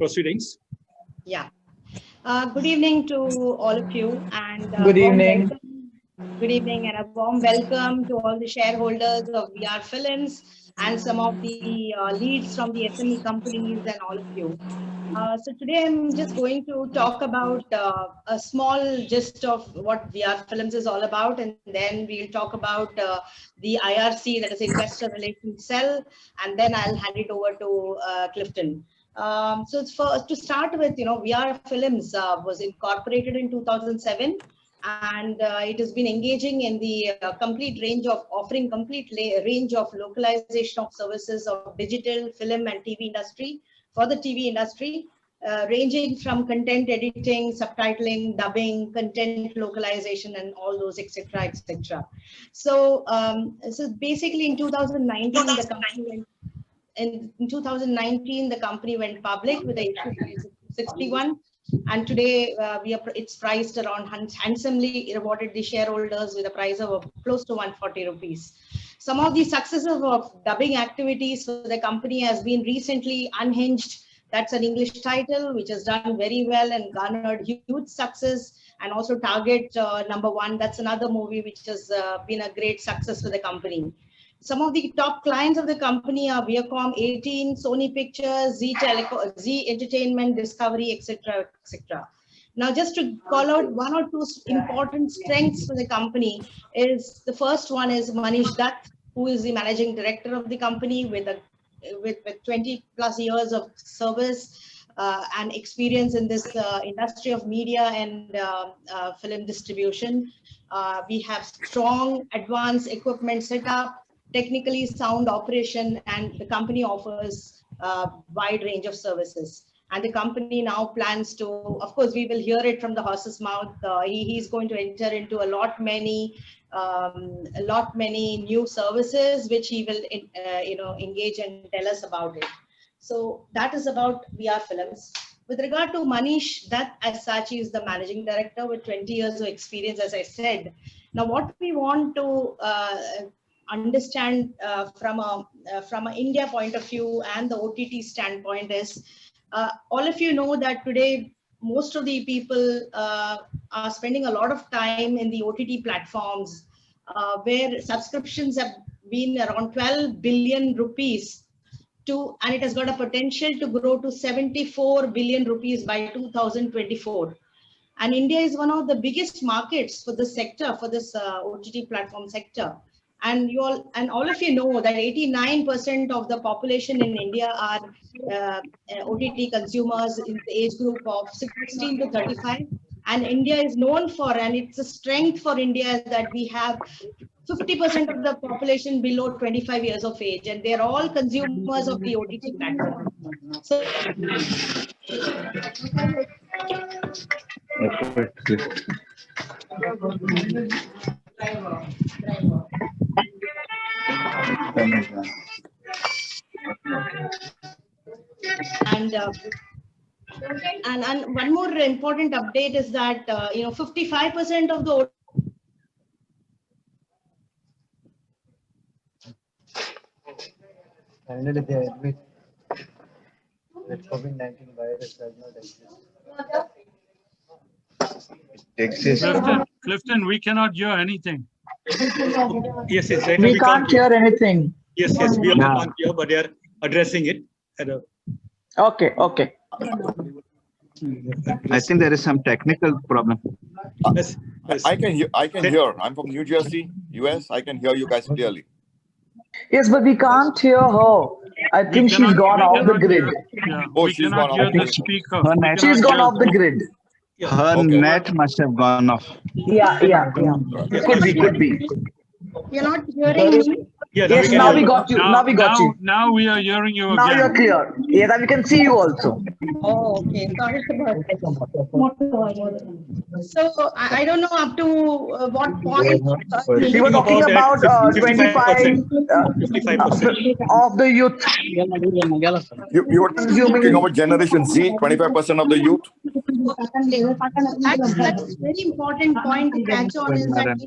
proceedings. Yeah. Good evening to all of you, and Good evening. Good evening, and a warm welcome to all the shareholders of VR Films and some of the leads from the SME companies and all of you. So today I'm just going to talk about a small gist of what VR Films is all about, and then we'll talk about the IRC, that is Investor Relations Cell, and then I'll hand it over to Clifton. So to start with, VR Films was incorporated in 2007, and it has been engaging in the complete range of offering range of localization of services of digital, film, and TV industry for the TV industry, ranging from content editing, subtitling, dubbing, content localization, and all those, etc., etc. So, so basically, in 2019, the company went. In 2019, the company went public with a issue price of 61, and today it's priced around handsomely rewarded the shareholders with a price of close to 140 rupees. Some of the successes of dubbing activities for the company has been recently Unhinged. That's an English title which has done very well and garnered huge success, and also Target #1. That's another movie which has been a great success for the company. Some of the top clients of the company are Viacom 18, Sony Pictures, Z Entertainment, Discovery, etc., etc. Now, just to call out one or two important strengths for the company is the first one is Manish Dutt, who is the managing director of the company with 20 plus years of service and experience in this industry of media and film distribution. We have strong advanced equipment setup, technically sound operation, and the company offers a wide range of services. And the company now plans to, of course, we will hear it from the horse's mouth. He's going to enter into a lot many new services, which he will, engage and tell us about it. So that is about VR Films. With regard to Manish Dutt, as such, he is the managing director with 20 years of experience, as I said. Now, what we want to understand from an India point of view and the OTT standpoint is, all of you know that today most of the people are spending a lot of time in the OTT platforms, where subscriptions have been around 12 billion rupees and it has got a potential to grow to 74 billion rupees by 2024. And India is one of the biggest markets for this sector, for this OTT platform sector. And all of you know that 89% of the population in India are OTT consumers in the age group of 16 to 35. And India is known for, and it's a strength for India, that we have 50% of the population below 25 years of age, and they're all consumers of the OTT platform. So, and one more important update is that 55% of the Finally, they admit that COVID-19 virus does not exist. Clifton, we cannot hear anything. Yes, right. We can't hear anything. Yes, we also can't hear, but they are addressing it. Okay. I think there is some technical problem. Yes. I can hear. I'm from New Jersey, US. I can hear you guys clearly. Yes, but we can't hear her. I think she's gone off the grid. Yeah, Oh, we she's cannot gone hear off the the grid. speaker. Her We net- cannot She's gone hear- off the grid. Her Okay. net must have gone off. Yeah. Could be. You're not hearing me? Yeah, Yes, now we got you. Now we got you. Now we are hearing you Now you're again. clear. Yes, and we can see you also. Oh, okay. Sorry about that. So I don't know up to what point. We were talking about 25 55%. of the youth. You were talking about Generation Z, 25% of the youth. That's very important point to catch on, is that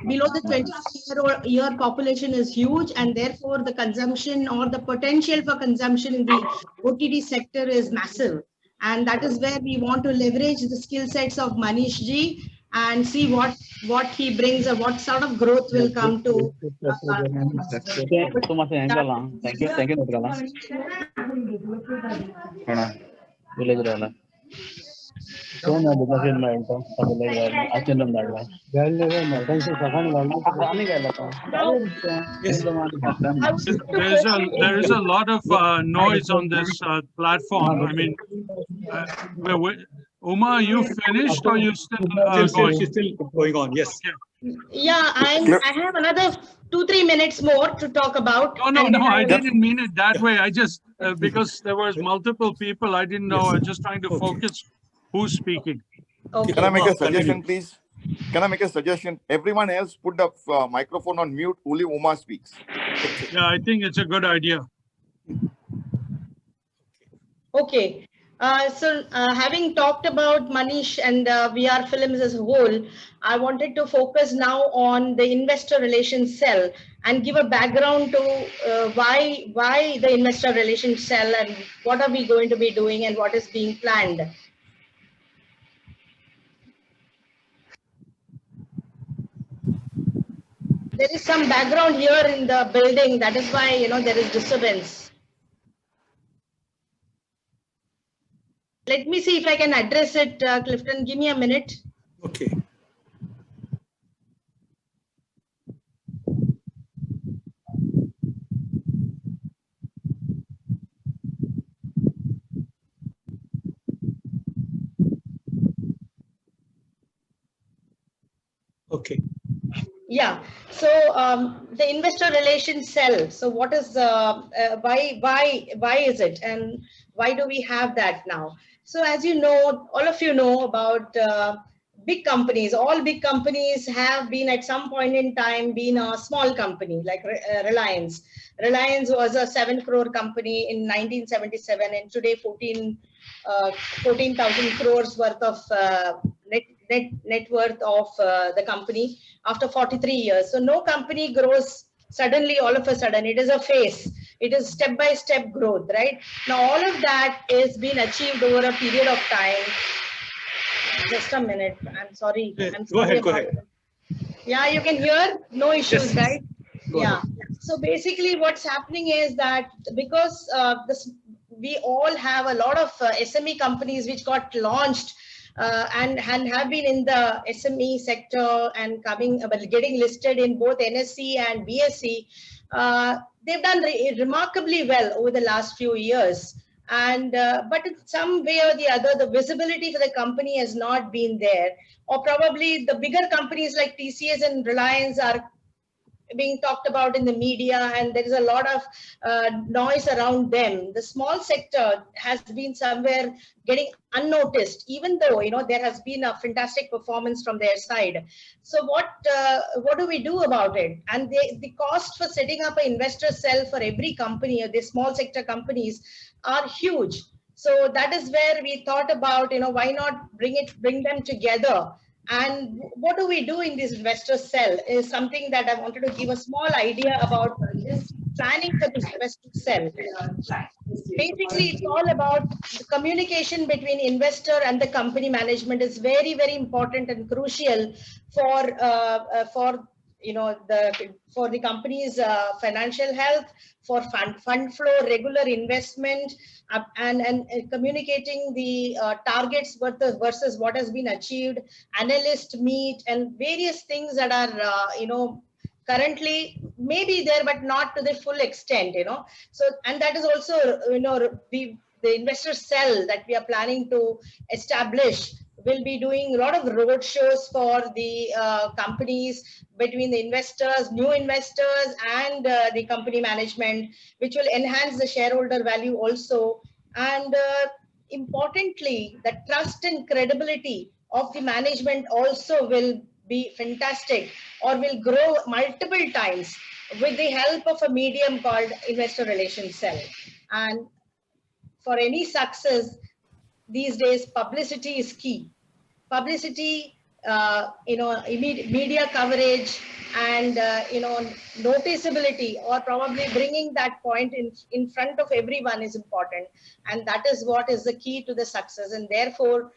below the 25-year population is huge, and therefore the consumption or the potential for consumption in the OTT sector is massive. And that is where we want to leverage the skill sets of Manish ji and see what he brings or what sort of growth will come to. Yes. There is a lot of noise on this platform. I mean, Uma, you finished or you still going? She's still going on. Yes. Yeah, I have another 2-3 minutes more to talk about. No, I didn't mean it that way. I just, because there was multiple people, I didn't know. I was just trying to focus who's speaking. Okay. Can I make a suggestion, please? Can I make a suggestion? Everyone else put the microphone on mute. Only Uma speaks. Yeah, I think it's a good idea. Okay. So having talked about Manish and VR Films as a whole, I wanted to focus now on the investor relations cell and give a background to why the investor relations cell and what are we going to be doing and what is being planned. There is some background here in the building. That is why, you know, there is disturbance. Let me see if I can address it, Clifton. Give me a minute. Okay. Okay. Yeah. So the investor relations cell. So what is why is it, and why do we have that now? So as you know, all of you know about big companies. All big companies have been at some point in time been a small company like Reliance. Reliance was a 7 crore company in 1977, and today 14,000 crores worth of net worth of the company after 43 years. So no company grows suddenly all of a sudden. It is a phase. It is step-by-step growth, right? Now all of that is being achieved over a period of time. Just a minute. I'm sorry. Go ahead. Yeah, you can hear. No issues, Yes. right? Go Yeah. ahead. So basically what's happening is that because we all have a lot of SME companies which got launched and have been in the SME sector and getting listed in both NSE and BSE. They've done remarkably well over the last few years. And but in some way or the other, the visibility for the company has not been there, or probably the bigger companies like TCS and Reliance are being talked about in the media, and there is a lot of noise around them. The small sector has been somewhere getting unnoticed, even though, you know, there has been a fantastic performance from their side. So what do we do about it? And the cost for setting up an investor cell for every company, or the small sector companies, are huge. So that is where we thought about, you know, why not bring them together. And what do we do in this investor cell is something that I wanted to give a small idea about this planning for this investor cell. Basically, it's all about the communication between investor and the company management is very, very important and crucial for you know, for the company's financial health, for fund flow, regular investment, and communicating the targets versus what has been achieved, analyst meet, and various things that are you know, currently maybe there but not to the full extent, you know. So, and that is also, you know, the investor cell that we are planning to establish will be doing a lot of road shows for the companies, between the investors, new investors, and the company management, which will enhance the shareholder value also. And importantly, the trust and credibility of the management also will be fantastic, or will grow multiple times with the help of a medium called investor relations cell. And for any success these days, publicity is key. Publicity media coverage and noticeability, or probably bringing that point in front of everyone is important, and that is what is the key to the success. And therefore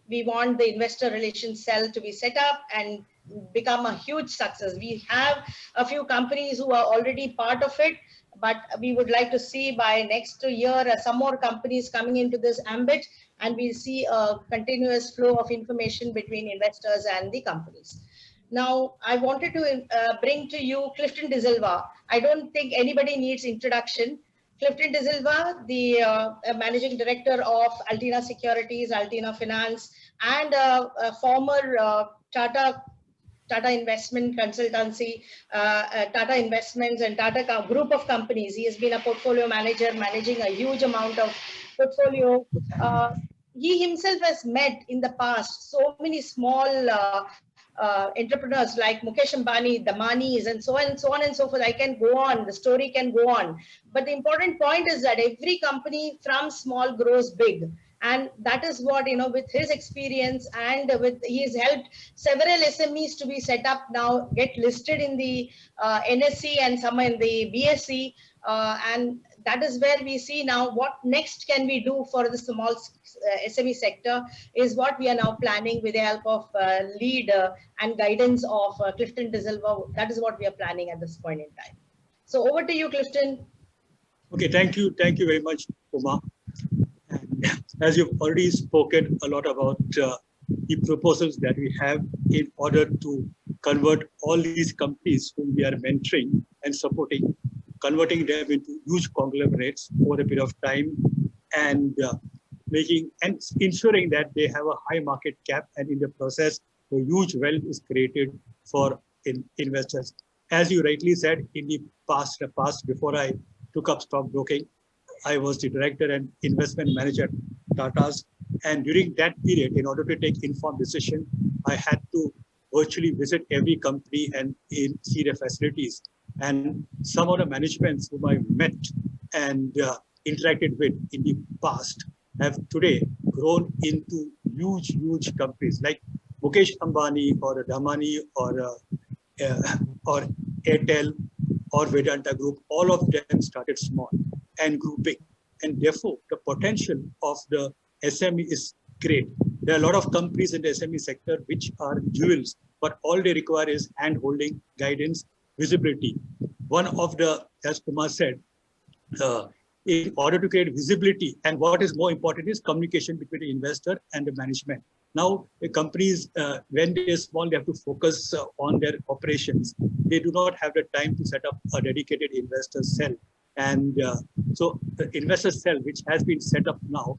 we want the investor relations cell to be set up and become a huge success. We have a few companies who are already part of it, but we would like to see by next year some more companies coming into this ambit, and we'll see a continuous flow of information between investors and the companies. Now, I wanted to bring to you Clifton De Silva. I don't think anybody needs introduction. Clifton De Silva, the managing director of Altina Securities, Altina Finance, and a former Tata Investment Consultancy, Tata Investments and Tata Group of companies. He has been a portfolio manager managing a huge amount of portfolio. He himself has met in the past so many small entrepreneurs like Mukesh Ambani, the Manis, and so on and so on and so forth. I can go on, the story can go on. But the important point is that every company from small grows big. And that is what, with his experience and he has helped several SMEs to be set up now, get listed in the NSE and some in the BSE. And that is where we see now what next can we do for the small SME sector is what we are now planning with the help of lead and guidance of Clifton De Silva. That is what we are planning at this point in time. So over to you, Clifton. Okay, thank you. Thank you very much, Uma. And as you've already spoken a lot about the proposals that we have in order to convert all these companies whom we are mentoring and supporting, converting them into huge conglomerates over a period of time, and ensuring that they have a high market cap, and in the process, a huge wealth is created for investors. As you rightly said, in the past before I took up stockbroking, I was the director and investment manager at Tata's. And during that period, in order to take informed decision, I had to virtually visit every company and see their facilities. And some of the managements whom I met and interacted with in the past have today grown into huge companies like Mukesh Ambani or Adani or Airtel or Vedanta Group. All of them started small and grew big. And therefore, the potential of the SME is great. There are a lot of companies in the SME sector which are jewels, but all they require is hand-holding, guidance, visibility. One of the, as Kumar said, in order to create visibility, and what is more important is communication between the investor and the management. Now, the companies, when they are small, they have to focus on their operations. They do not have the time to set up a dedicated investor cell. And so the investor cell, which has been set up now,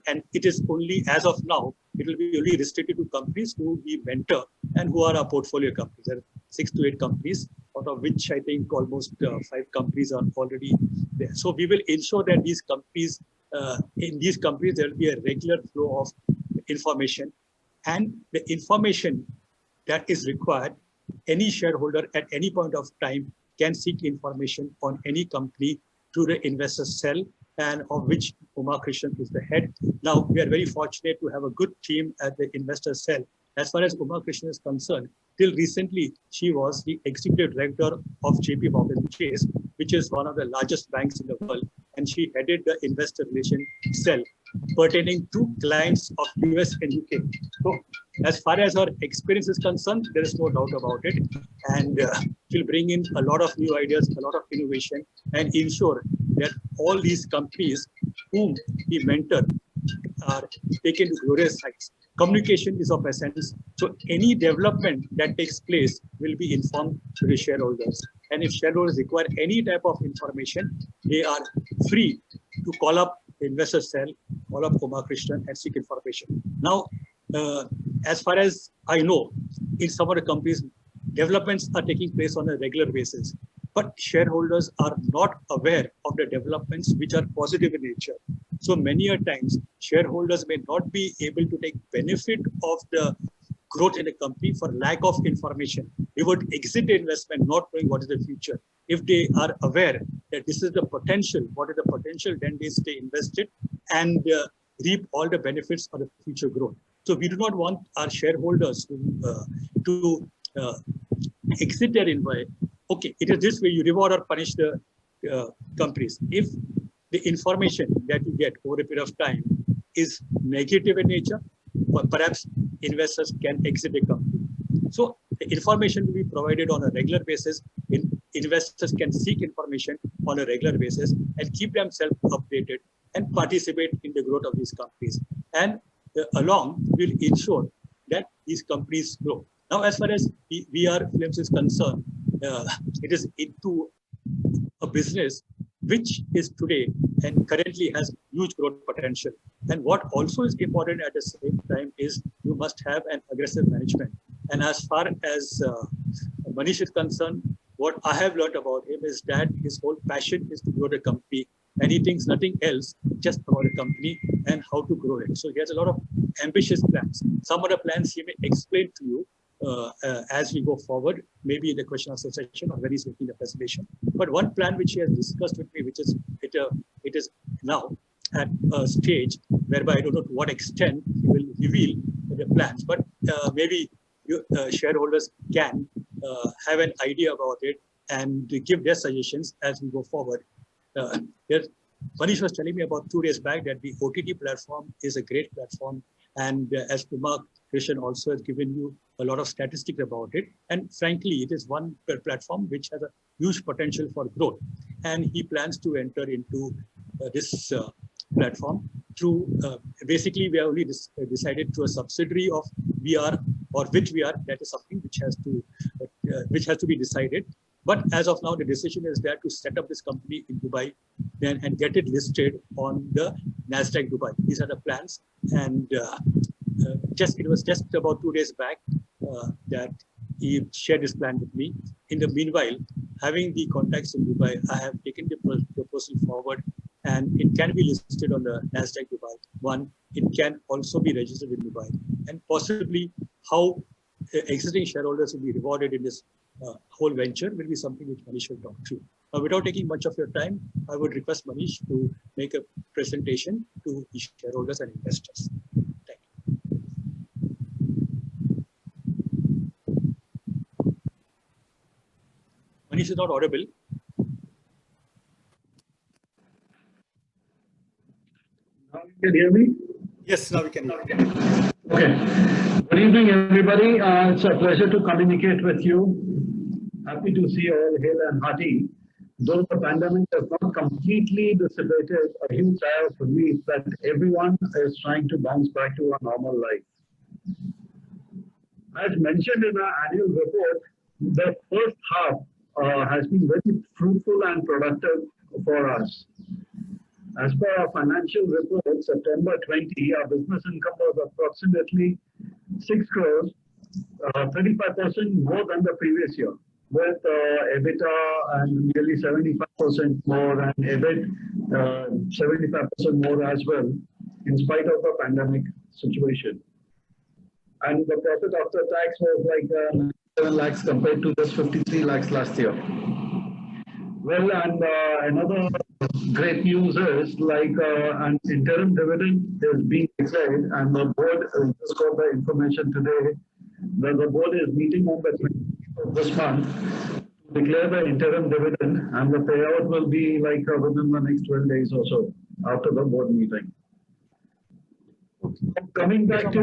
and it is only, as of now, it will be only restricted to companies who we mentor and who are our portfolio companies. There are 6 to 8 companies, out of which I think almost 5 companies are already there. So we will ensure that these companies, in these companies, there will be a regular flow of information, and the information that is required, any shareholder at any point of time can seek information on any company through the investor cell, and of which Uma Krishnan is the head. Now, we are very fortunate to have a good team at the investor cell. As far as Uma Krishnan is concerned, till recently, she was the executive director of JP Morgan Chase, which is one of the largest banks in the world. And she headed the investor relation cell pertaining to clients of US and UK. So as far as her experience is concerned, there is no doubt about it. And she'll bring in a lot of new ideas, a lot of innovation, and ensure that all these companies whom we mentor are taken to glorious heights. Communication is of essence. So any development that takes place will be informed to the shareholders. And if shareholders require any type of information, they are free to call up the investor cell, call up Uma Krishnan and seek information. Now, as far as I know, in some of the companies, developments are taking place on a regular basis, but shareholders are not aware of the developments which are positive in nature. So many a times, shareholders may not be able to take benefit of the growth in a company for lack of information. They would exit the investment not knowing what is the future. If they are aware that this is the potential, what is the potential, then they stay invested and reap all the benefits of the future growth. So we do not want our shareholders to exit their invite. Okay, it is this way you reward or punish the companies. If the information that you get over a period of time is negative in nature, perhaps investors can exit the company. So the information will be provided on a regular basis. Investors can seek information on a regular basis and keep themselves updated and participate in the growth of these companies. And along will ensure that these companies grow. Now, as far as VR Films is concerned, it is into a business which is today and currently has huge growth potential. And what also is important at the same time is you must have an aggressive management. And as far as Manish is concerned, what I have learned about him is that his whole passion is to grow the company, and he thinks nothing else just about the company and how to grow it. So he has a lot of ambitious plans. Some of the plans he may explain to you as we go forward, maybe in the question answer session or when he's making the presentation. But one plan which he has discussed with me, which is it is now at a stage whereby I don't know to what extent he will reveal the plans, but maybe you, shareholders can have an idea about it and give their suggestions as we go forward. Manish was telling me about 2 days back that the OTT platform is a great platform, and as Kumar Krishan also has given you a lot of statistics about it. And frankly, it is one platform which has a huge potential for growth. And he plans to enter into this platform through, basically we have only decided to a subsidiary of VR or which VR, that is something which has to be decided. But as of now, the decision is there to set up this company in Dubai then and get it listed on the NASDAQ Dubai. These are the plans. And it was just about 2 days back that he shared this plan with me. In the meanwhile, having the contacts in Dubai, I have taken the proposal forward, and it can be listed on the NASDAQ Dubai. One, it can also be registered in Dubai, and possibly how existing shareholders will be rewarded in this whole venture will be something which Manish will talk to. Without taking much of your time, I would request Manish to make a presentation to the shareholders and investors. Thank you. Manish is not audible. Now you can hear me? Yes, now we can hear you. Okay. Good evening, everybody. It's a pleasure to communicate with you. Happy to see you all hale and hearty. Though the pandemic has not completely dissipated, a huge sigh of relief that everyone is trying to bounce back to a normal life. As mentioned in our annual report, the first half has been very fruitful and productive for us. As per our financial report, September 20, our business income was approximately 6 crores, 35% more than the previous year, with EBITDA and nearly 75% more and EBIT 75% more as well, in spite of the pandemic situation. And the profit after tax was like 7 lakhs compared to just 53 lakhs last year. Well, and another great news is like an interim dividend is being declared, and the board just got the information today that the board is meeting on the 20th of this month to declare the interim dividend, and the payout will be like within the next 12 days or so after the board meeting. Coming back to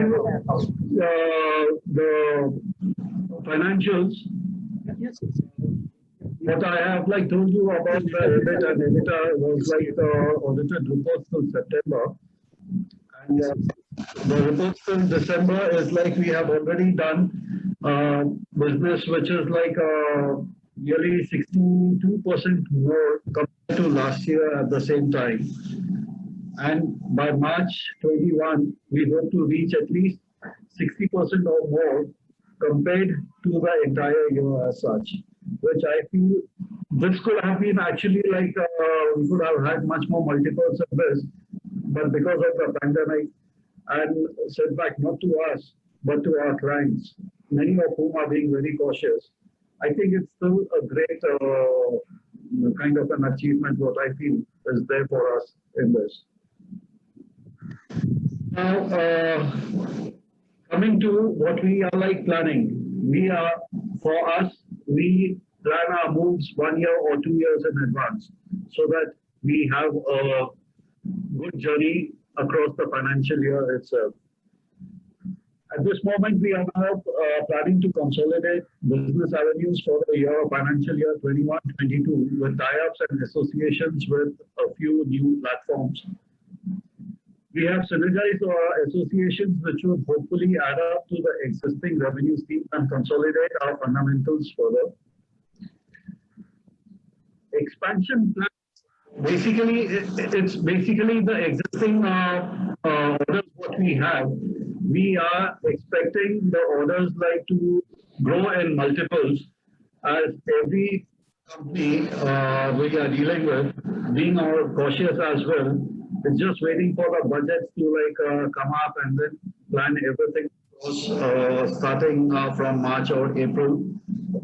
the financials. What I have like told you about the EBIT and EBITDA was like audited reports till September, and the reports till December is like we have already done business which is like nearly 62% more compared to last year at the same time. And by March 21, we hope to reach at least 60% or more compared to the entire year as such, which I feel this could have been actually like, we could have had much more multiples of this, but because of the pandemic and setback not to us, but to our clients, many of whom are being very cautious, I think it's still a great kind of an achievement, what I feel is there for us in this. Now, coming to what we are like planning. For us, we plan our moves 1 year or 2 years in advance so that we have a good journey across the financial year itself. At this moment, we are now planning to consolidate business avenues for the year financial year 21-22 with tie-ups and associations with a few new platforms. We have synergized our associations, which would hopefully add up to the existing revenue stream and consolidate our fundamentals further. Expansion plans, basically, it's basically the existing orders what we have. We are expecting the orders like to grow in multiples as every company we are dealing with, being cautious as well. It's just waiting for the budgets to like come up and then plan everything starting from March or April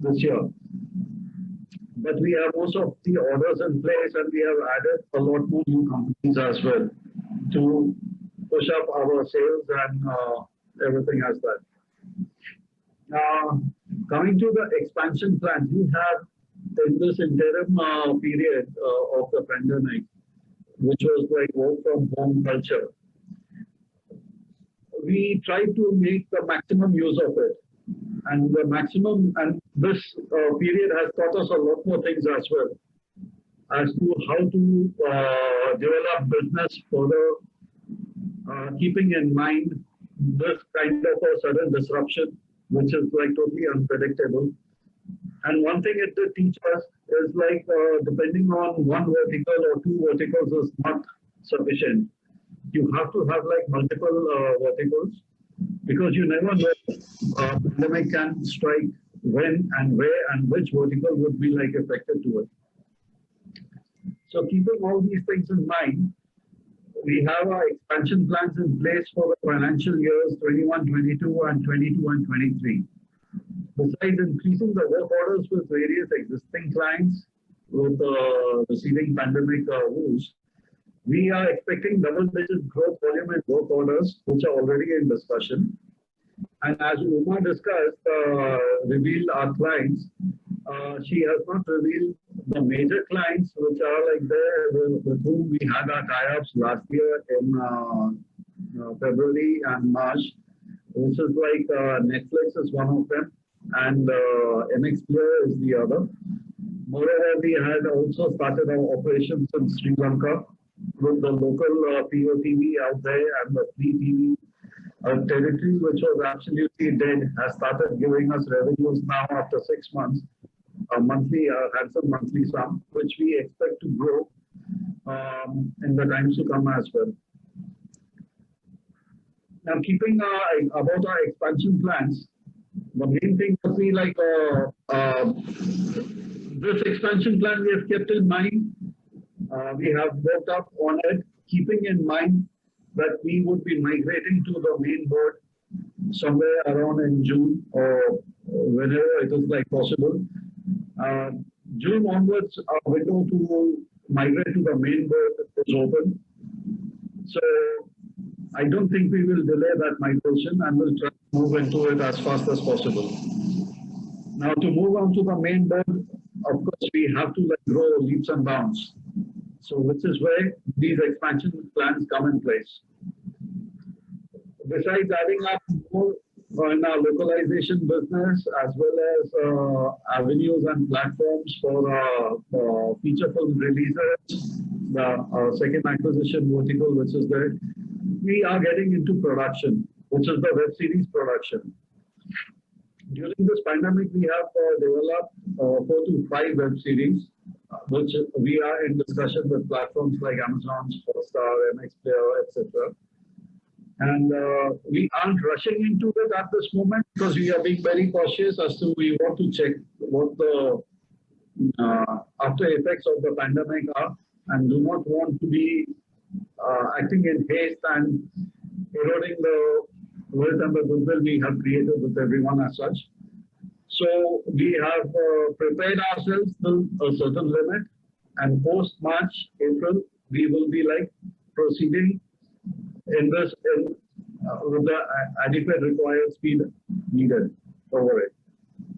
this year. But we have most of the orders in place and we have added a lot more new companies as well to push up our sales and everything as that. Coming to the expansion plans, we have in this interim period of the pandemic, which was like work from home culture, we try to make the maximum use of it. And the maximum, and this period has taught us a lot more things as well as to how to develop business further, keeping in mind this kind of a sudden disruption, which is like totally unpredictable. And one thing it did teach us is like depending on one vertical or two verticals is not sufficient. You have to have like multiple verticals because you never know pandemic can strike when and where and which vertical would be like affected to it. So keeping all these things in mind, we have our expansion plans in place for the financial years 21-22 and 22 and 23. Besides increasing the work orders with various existing clients with receding pandemic woes, we are expecting double-digit growth volume in work orders, which are already in discussion. And as Uma discussed, revealed our clients, she has not revealed the major clients which are like there with whom we had our tie-ups last year in February and March, which is like Netflix is one of them and MX Player is the other. Moreover, we had also started our operations in Sri Lanka with the local POTV out there and the free TV territory, which was absolutely dead, has started giving us revenues now after 6 months, a monthly, handsome monthly sum, which we expect to grow in the times to come as well. Now, keeping about our expansion plans, the main thing that we like this expansion plan we have kept in mind. We have worked up on it, keeping in mind that we would be migrating to the main board somewhere around in June or whenever it is like possible. June onwards, our window to migrate to the main board is open. So I don't think we will delay that migration and we'll try to move into it as fast as possible. Now to move on to the main board, of course, we have to like grow leaps and bounds. So which is where these expansion plans come in place. Besides adding up more in our localization business as well as avenues and platforms for feature film releases, the second acquisition vertical which is there, we are getting into production, which is the web series production. During this pandemic, we have developed 4 to 5 web series, which we are in discussion with platforms like Amazon, Hotstar, MX Player, etc. And we aren't rushing into it at this moment because we are being very cautious as to we want to check what the after effects of the pandemic are and do not want to be acting in haste and eroding the wealth and the goodwill we have created with everyone as such. So we have prepared ourselves till a certain limit, and post March, April, we will be like proceeding in this with the adequate required speed needed over it.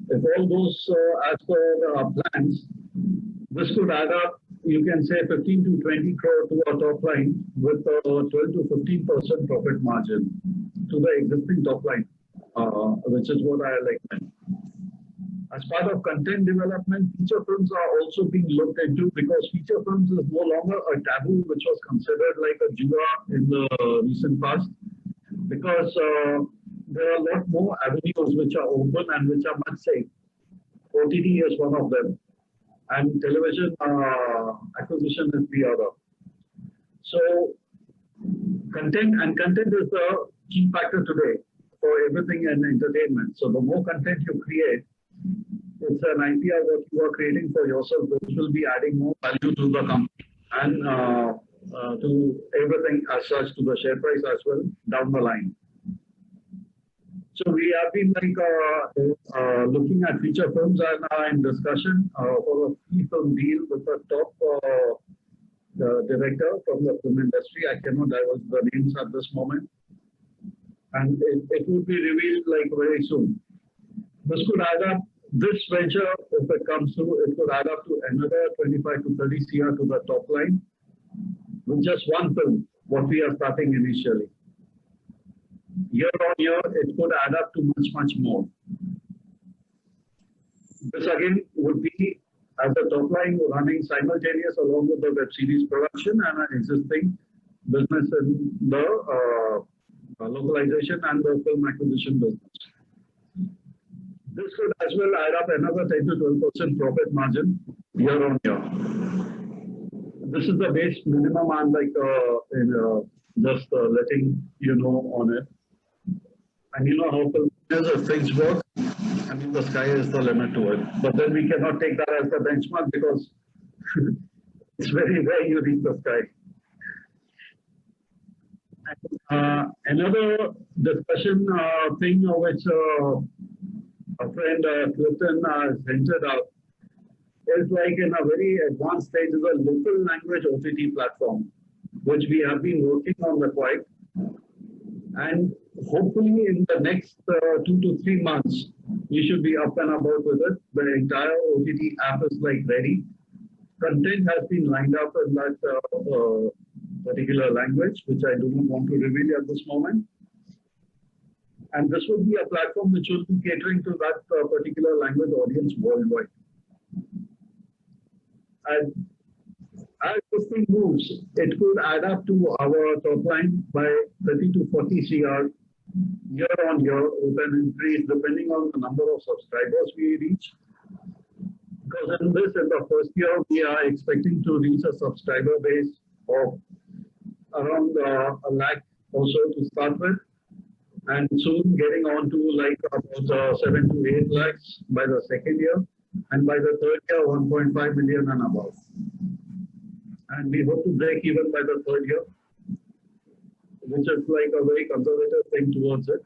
If all goes as per the plans, this could add up, you can say 15 to 20 crore to our top line with a 12 to 15% profit margin to the existing top line, which is what I like. As part of content development, feature films are also being looked into because feature films is no longer a taboo, which was considered like a jua in the recent past, because there are a lot more avenues which are open and which are much safe. OTT is one of them, and television acquisition is the other. So content is the key factor today for everything in entertainment. So the more content you create, it's an idea that you are creating for yourself, which will be adding more value to the company and to everything as such, to the share price as well down the line. So we have been like looking at feature films and are in discussion for a key film deal with a top director from the film industry. I cannot divulge the names at this moment, and it would be revealed like very soon. This could add up. This venture, if it comes through, it could add up to another 25 to 30 CR to the top line with just one film, what we are starting initially. Year on year, it could add up to much more. This again would be as the top line running simultaneous along with the web series production and an existing business in the localization and the film acquisition business. This could as well add up another 10 to 12% profit margin year on year. This is the base minimum I'm like just letting you know on it. And you know how film is, if things work, I mean the sky is the limit to it. But then we cannot take that as the benchmark because it's very rare you reach the sky. Another discussion thing which a friend Clifton has hinted out is like in a very advanced stage is a local language OTT platform, which we have been working on the quite. And hopefully in the next 2 to 3 months, we should be up and about with it. The entire OTT app is like ready. Content has been lined up in that particular language, which I do not want to reveal at this moment. And this would be a platform which will be catering to that particular language audience worldwide. And as this thing moves, it could add up to our top line by 30 to 40 CR year on year with an increase depending on the number of subscribers we reach. Because in the first year, we are expecting to reach a subscriber base of around 1 lakh or so to start with. And soon getting on to like about 7 to 8 lakhs by the second year. And by the third year, 1.5 million and above. And we hope to break even by the third year, which is like a very conservative thing towards it.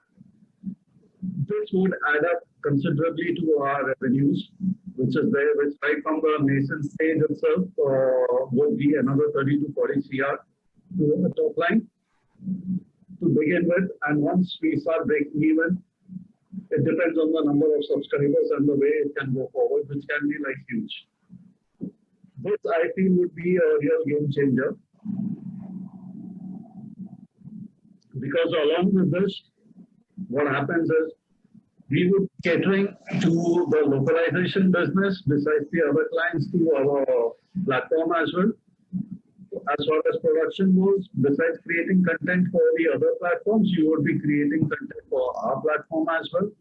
This would add up considerably to our revenues, which is there, which right from the nascent stage itself would be another 30 to 40 CR to the top line to begin with. And once we start breaking even, it depends on the number of subscribers and the way it can go forward, which can be like huge. This I feel would be a real game changer. Because along with this, what happens is we would be catering to the localization business besides the other clients to our platform as well. As far as production goes, besides creating content for the other platforms, you would be creating content for our platform as well.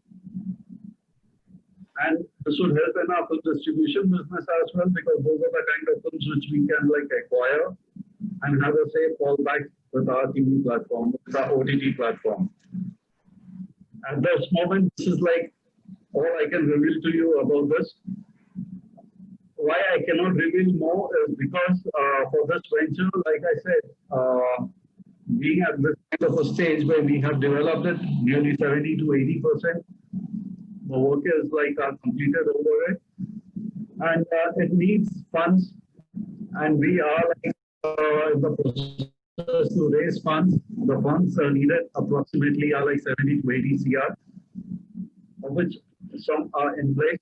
And this would help in our film distribution business as well, because those are the kind of films which we can like acquire and have a safe fallback with our TV platform, with our OTT platform. At this moment, this is like all I can reveal to you about this. Why I cannot reveal more is because for this venture, like I said, being at this kind of a stage where we have developed it nearly 70 to 80%, the work is like completed over it, and it needs funds, and we are like in the process to raise funds The funds needed approximately are like 70 to 80 CR, of which some are in place.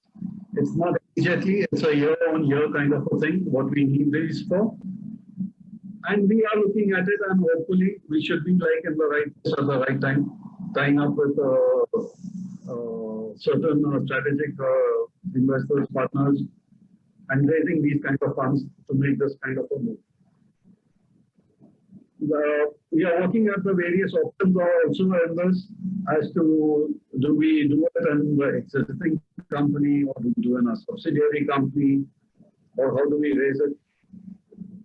It's not immediately, it's a year-on-year kind of a thing, what we need these for. And we are looking at it, and hopefully we should be like in the right place at the right time, tying up with certain strategic investors, partners, and raising these kind of funds to make this kind of a move. We are working at the various options also in this as to do we do it in the existing company or do we do in a subsidiary company or how do we raise it.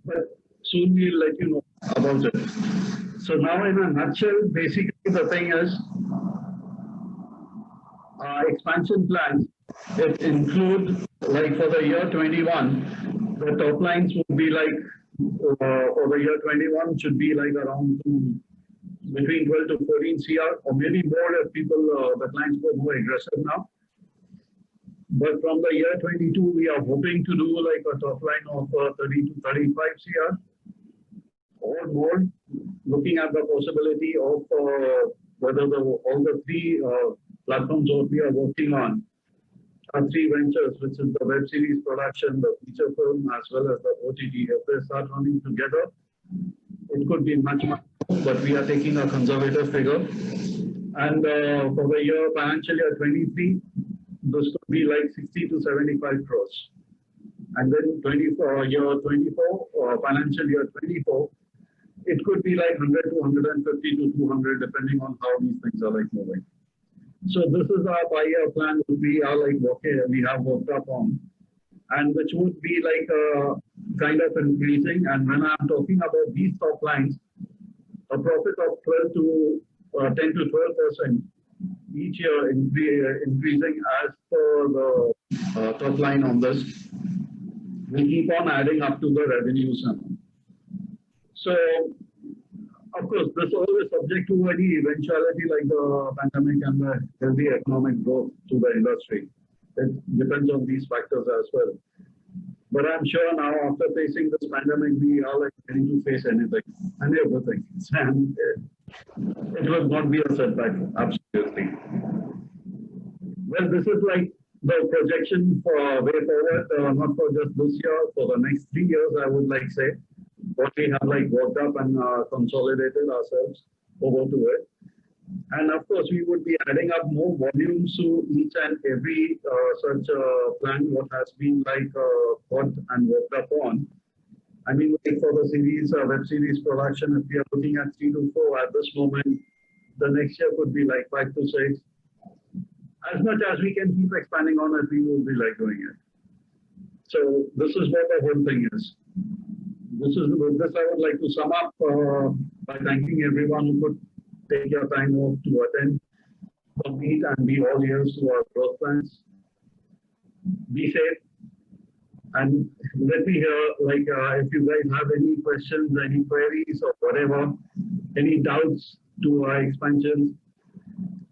But soon we'll let you know about it. So now in a nutshell, basically the thing is our expansion plans, it include like for the year 21, the top lines would be like for the year 21 should be like around between 12 to 14 CR or maybe more if people, the clients go more aggressive now. But from the year 22, we are hoping to do like a top line of 30 to 35 CR or more, looking at the possibility of whether all the three platforms that we are working on, three ventures, which is the web series production, the feature film, as well as the OTT. If they start running together, it could be much more, but we are taking a conservative figure. And for the year financial year 23, this could be like 60 to 75 crores. And then year 24, financial year 24, it could be like 100 to 150 to 200, depending on how these things are like moving. So this is our 5-year plan we are like we have worked up on, and which would be like kind of increasing. And when I'm talking about these top lines, a profit of 10 to 12% each year increasing as per the top line on this. We keep on adding up to the revenues. So of course, this is always subject to any eventuality like the pandemic and the healthy economic growth to the industry. It depends on these factors as well. But I'm sure now after facing this pandemic, we are like ready to face anything and everything. And it will not be a setback, absolutely. Well, this is like the projection for way forward, not for just this year, for the next 3 years, I would like say. What we have like worked up and consolidated ourselves over to it. And of course, we would be adding up more volumes to each and every such plan, what has been like thought and worked upon. I mean, like for the series, web series production, if we are looking at 3 to 4 at this moment, the next year could be like 5 to 6. As much as we can keep expanding on it, we will be like doing it. So this is what the whole thing is. With this, I would like to sum up by thanking everyone who could take your time off to attend the meet and be all ears to our growth plans. Be safe, and let me hear like if you guys have any questions, any queries, or whatever, any doubts to our expansions.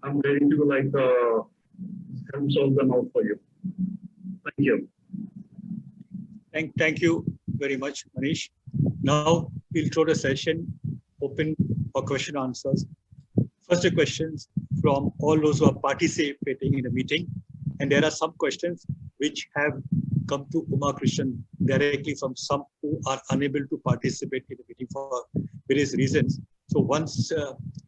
I'm ready to like help solve them out for you. Thank you. Thank you very much, Manish. Now we'll throw the session open for question answers. First, the questions from all those who are participating in the meeting. And there are some questions which have come to Uma Krishnan directly from some who are unable to participate in the meeting for various reasons. So once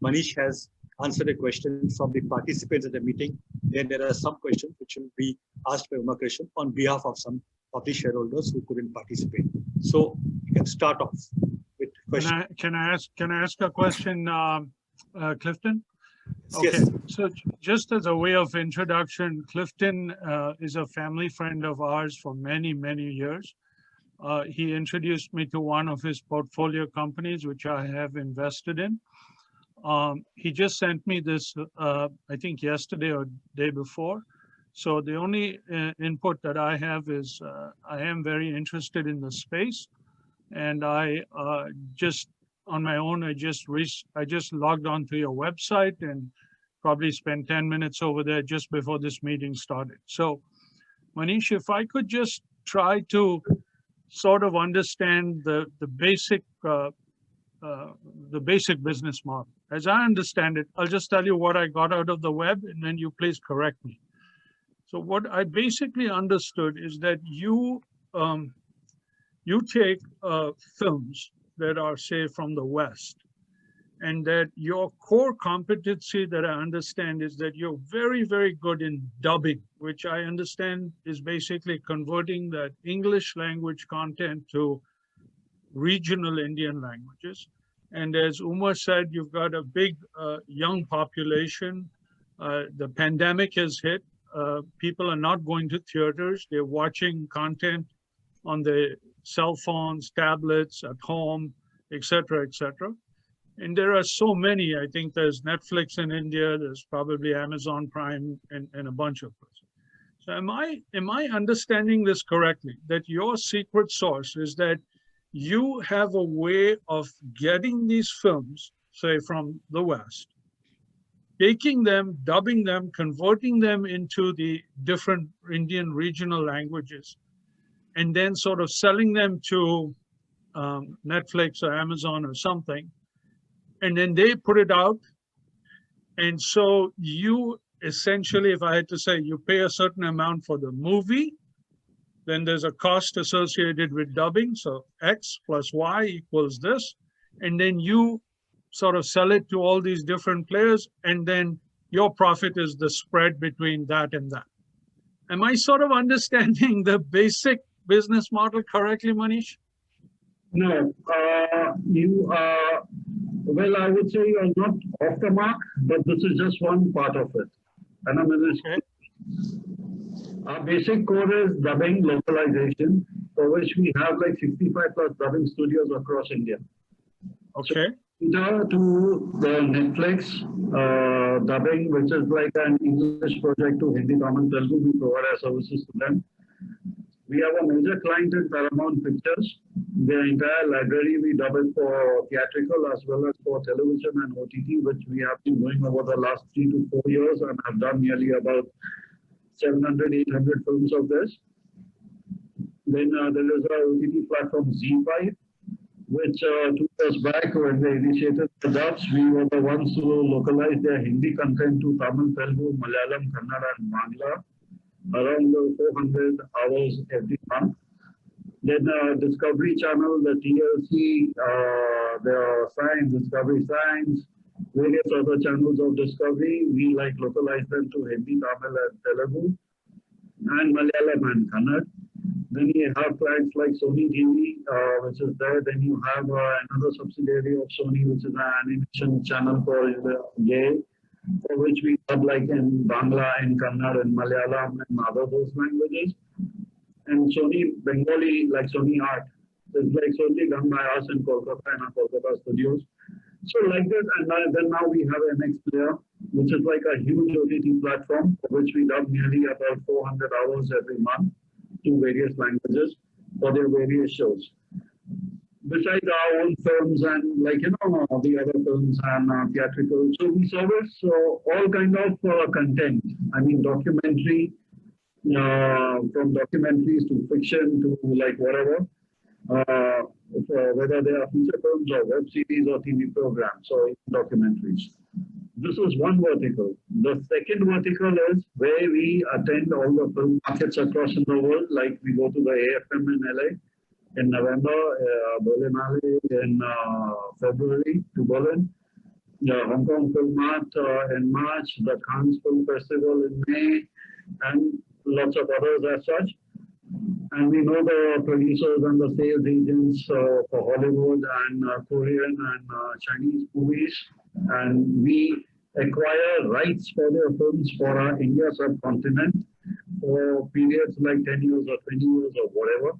Manish has answered the question from the participants in the meeting, then there are some questions which will be asked by Uma Krishnan on behalf of some of the shareholders who couldn't participate. So you can start off with questions. Can I ask a question, Clifton? Okay, Yes. so just as a way of introduction, Clifton is a family friend of ours for many, many years. He introduced me to one of his portfolio companies, which I have invested in. He just sent me this, I think yesterday or day before. So the only input that I have is I am very interested in the space, and I just on my own, I just logged onto your website and probably spent 10 minutes over there just before this meeting started. So Manish, if I could just try to sort of understand the basic the basic business model. As I understand it, I'll just tell you what I got out of the web, and then you please correct me. So what I basically understood is that you take films that are, say, from the West, and that your core competency that I understand is that you're very, very good in dubbing, which I understand is basically converting that English language content to regional Indian languages. And as Umar said, you've got a big young population. The pandemic has hit. People are not going to theaters. They're watching content on their cell phones, tablets, at home, et cetera, et cetera. And there are so many. I think there's Netflix in India, there's probably Amazon Prime and a bunch of places. So am I understanding this correctly, that your secret sauce is that you have a way of getting these films, say from the West, taking them, dubbing them, converting them into the different Indian regional languages, and then sort of selling them to Netflix or Amazon or something, and then they put it out. And so you essentially, if I had to say, you pay a certain amount for the movie, then there's a cost associated with dubbing. So X plus Y equals this. And then you sort of sell it to all these different players. And then your profit is the spread between that and that. Am I sort of understanding the basic business model correctly, Manish? No, you are, well, I would say you're not off the mark, but this is just one part of it. And I'm going to Our basic core is dubbing localization, for which we have like 65 plus dubbing studios across India. Okay. So, to the Netflix dubbing, which is like an English project to Hindi, Tamil, Telugu, we provide our services to them. We have a major client in Paramount Pictures. Their entire library we dub it for theatrical as well as for television and OTT, which we have been doing over the last 3 to 4 years and have done nearly about 700, 800 films of this. Then there is our OTT platform Z5, which 2 years back when they initiated the dubs, we were the ones who localized their Hindi content to Tamil, Telugu, Malayalam, Kannada and Bangla, around 400 hours every month. Then Discovery Channel, the TLC, the Science, Discovery Science, various other channels of Discovery, we like localize them to Hindi, Tamil and Telugu, and Malayalam and Kannada. Then you have clients like Sony TV, which is there. Then you have another subsidiary of Sony, which is an animation channel for Gay, for which we dub like in Bangla, in Kannada, and Malayalam, and other those languages. And Sony Bengali, like Sony Art, is like solely done by us in Kolkata and our Kolkata studios. So like this, and then now we have MX Player, which is like a huge OTT platform for which we dub nearly about 400 hours every month to various languages for their various shows. Besides our own films and like, you know, the other films and theatrical. So we service all kind of content. I mean, documentary, from documentaries to fiction to like whatever. Whether they are feature films or web series or TV programs or documentaries. This is one vertical. The second vertical is where we attend all the film markets across in the world. Like we go to the AFM in LA in November, Berlinale in February to Berlin, Hong Kong Film Mart in March, the Cannes Film Festival in May, and lots of others as such. And we know the producers and the sales agents for Hollywood and Korean and Chinese movies. And we acquire rights for their films for our India subcontinent for periods like 10 years or 20 years or whatever,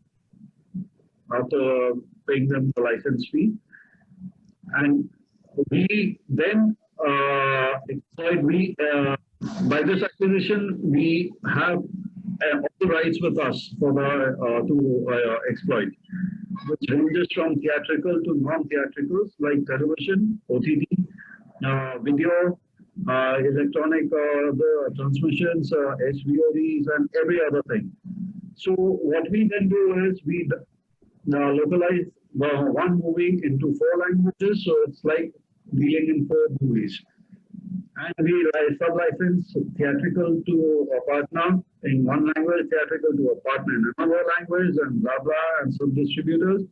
after paying them the license fee. And we then by this acquisition, we have all the rights with us for the to exploit, which ranges from theatrical to non-theatricals like television, OTT, video, electronic the transmissions, SVODs, and every other thing. So what we then do is we localize one movie into 4 languages, so it's like dealing in 4 movies. And we sub-license theatrical to a partner in one language, theatrical to a partner in another language, and blah blah, and some distributors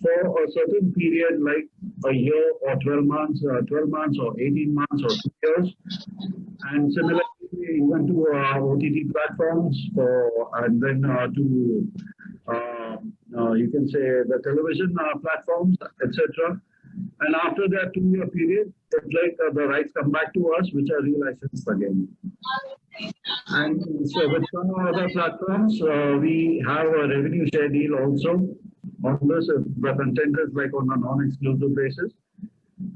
for a certain period, like a year or 12 months, 12 months or 18 months or 2 years. And similarly, even to OTT platforms and then to you can say the television platforms, etc. And after that 2-year period, it's like the rights come back to us, which are relicensed again. And so with some other platforms, we have a revenue share deal also on this. If the content is like on a non-exclusive basis.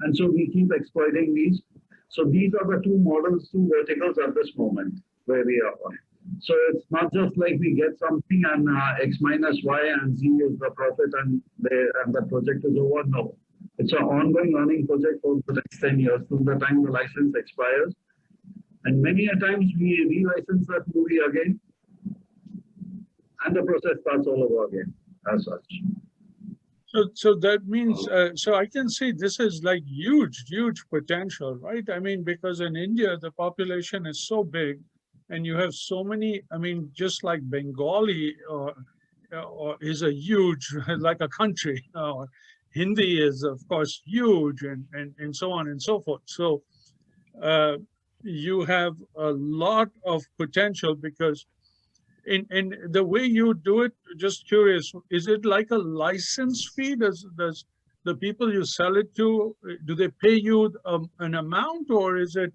And so we keep exploiting these. So these are the two models, two verticals at this moment where we are on. So it's not just like we get something and X minus Y and Z is the profit and the project is over. No. It's an ongoing running project for the next 10 years till the time the license expires. And many a times we relicense that movie again and the process starts all over again as such. So that means, so I can see this is like huge potential, right? I mean, because in India, the population is so big and you have so many, I mean, just like Bengali or is a huge, like a country. Hindi is, of course, huge and so on and so forth. So you have a lot of potential because in the way you do it, just curious, is it like a license fee? Does the people you sell it to, do they pay you an amount or is it